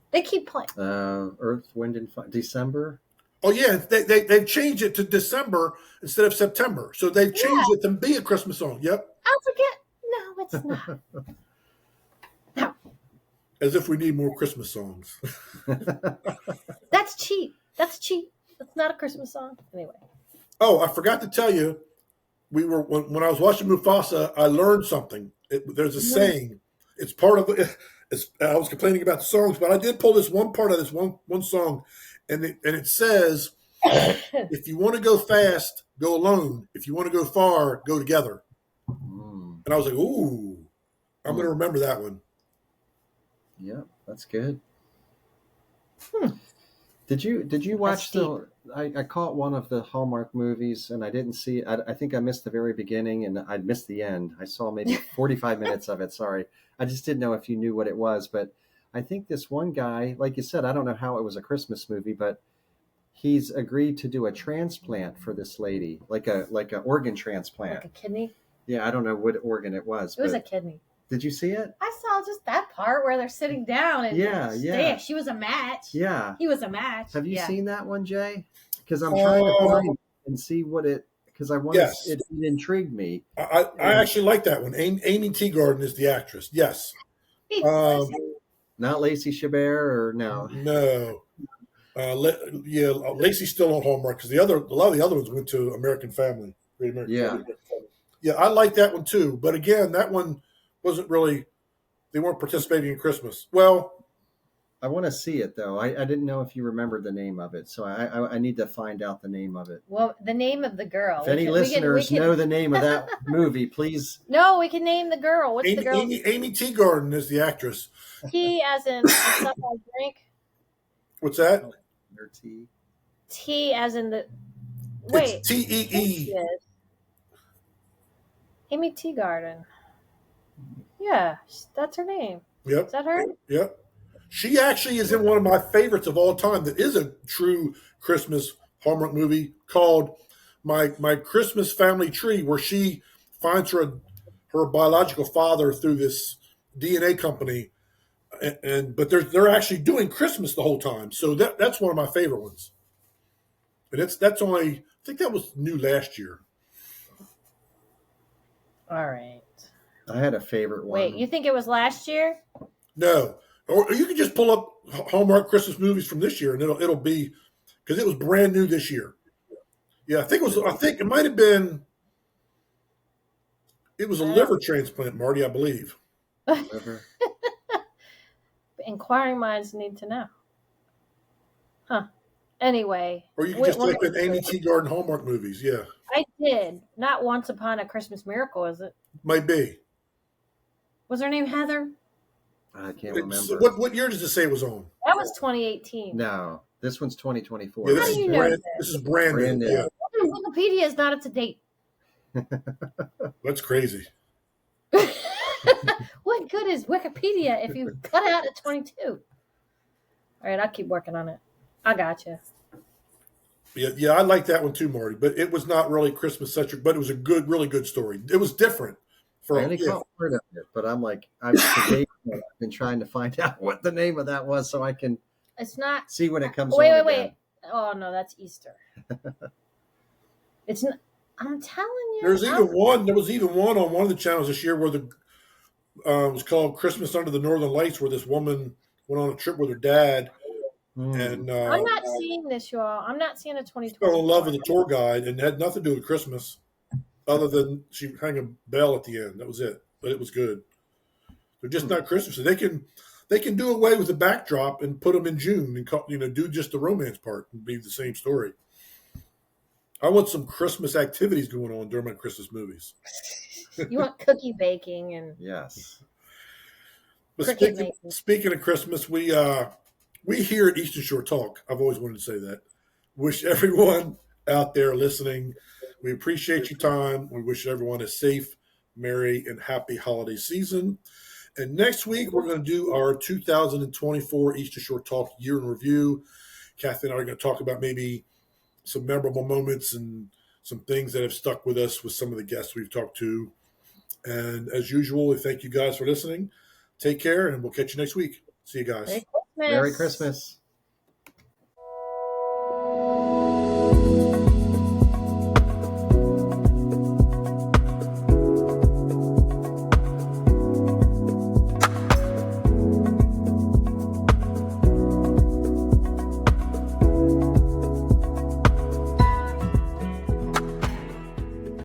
They keep playing. Earth, Wind, and Fire. December. Oh yeah, they've changed it to December instead of September, so they've changed it to be a Christmas song. Yep. I'll forget. No, it's not. No. As if we need more Christmas songs. That's cheap. That's not a Christmas song. Anyway. Oh, I forgot to tell you, when I was watching Mufasa, I learned something. There's a saying. It's part of it. I was complaining about the songs, but I did pull this one part of this one song, and it says, "If you want to go fast, go alone. If you want to go far, go together." And I was like, "Ooh, I'm going to remember that one." Yeah, that's good. Did you watch I caught one of the Hallmark movies and I didn't see it. I think I missed the very beginning and I missed the end. I saw maybe 45 minutes of it. Sorry. I just didn't know if you knew what it was, but I think this one guy, like you said, I don't know how it was a Christmas movie, but he's agreed to do a transplant for this lady, like a organ transplant. Like a kidney? Yeah, I don't know what organ it was. It was a kidney. Did you see it? I saw just that part where they're sitting down and yeah. She was a match. Yeah. He was a match. Have you seen that one, Jay? Because I'm trying to find it and see what because I want it intrigued me. I actually like that one. Amy Teagarden is the actress. Yes. Not Lacey Chabert or no? No. Lacey's still on Hallmark because a lot of the other ones went to American Family. Great American Family. Yeah, I like that one too. But again, that one wasn't really, they weren't participating in Christmas. Well, I want to see it though. I didn't know if you remembered the name of it, so I need to find out the name of it. Well, the name of the girl. If any listeners know the name of that movie, please. No, we can name the girl. What's the girl? Amy Teagarden is the actress. T as in stuff I drink. What's that? T. T as in the. Wait. It's T-E-E. Amy Teagarden. Yeah, that's her name. Yep. Is that her? Yep. She actually is in one of my favorites of all time that is a true Christmas Hallmark movie called My Christmas Family Tree, where she finds her biological father through this DNA company, but they're actually doing Christmas the whole time. So that's one of my favorite ones. And that's only, I think that was new last year. All right. I had a favorite one. Wait, you think it was last year? No. Or you can just pull up Hallmark Christmas movies from this year, and it'll be, because it was brand new this year. Yeah, I think it might have been. It was a liver transplant, Marty, I believe. Inquiring minds need to know. Huh. Anyway. Or you can just type in Amy Teagarden Hallmark movies. Yeah. I did. Not Once Upon a Christmas Miracle, is it? Might be. Was her name Heather? I can't remember. What year does it say it was on? That was 2018. No, this one's 2024. Yeah, How do you know that? This is brand new. Yeah. Wikipedia is not up to date. That's crazy. What good is Wikipedia if you cut out at 22? All right, I'll keep working on it. I got you. Yeah, I like that one too, Marty. But it was not really Christmas centric, but it was a good, really good story. It was different. I only caught part of it, but I'm like, I've been trying to find out what the name of that was so I can. It's not. See when it comes. Wait. Oh no, that's Easter. It's not. I'm telling you. There was even one on one of the channels this year where it was called Christmas Under the Northern Lights, where this woman went on a trip with her dad, and I'm not seeing this, y'all. I'm not seeing a 2020. Fell in love with a tour guide, and had nothing to do with Christmas, other than she hung a bell at the end. That was it. But it was good. They're just not Christmas. They can do away with the backdrop and put them in June and do just the romance part and be the same story. I want some Christmas activities going on during my Christmas movies. You want cookie baking and yes. But speaking of Christmas, we here at Eastern Shore Talk, I've always wanted to say that, wish everyone out there listening, we appreciate your time. We wish everyone a safe, merry, and happy holiday season. And next week, we're going to do our 2024 Eastern Shore Talk year in review. Cathy and I are going to talk about maybe some memorable moments and some things that have stuck with us with some of the guests we've talked to. And as usual, we thank you guys for listening. Take care, and we'll catch you next week. See you guys. Merry Christmas. Merry Christmas.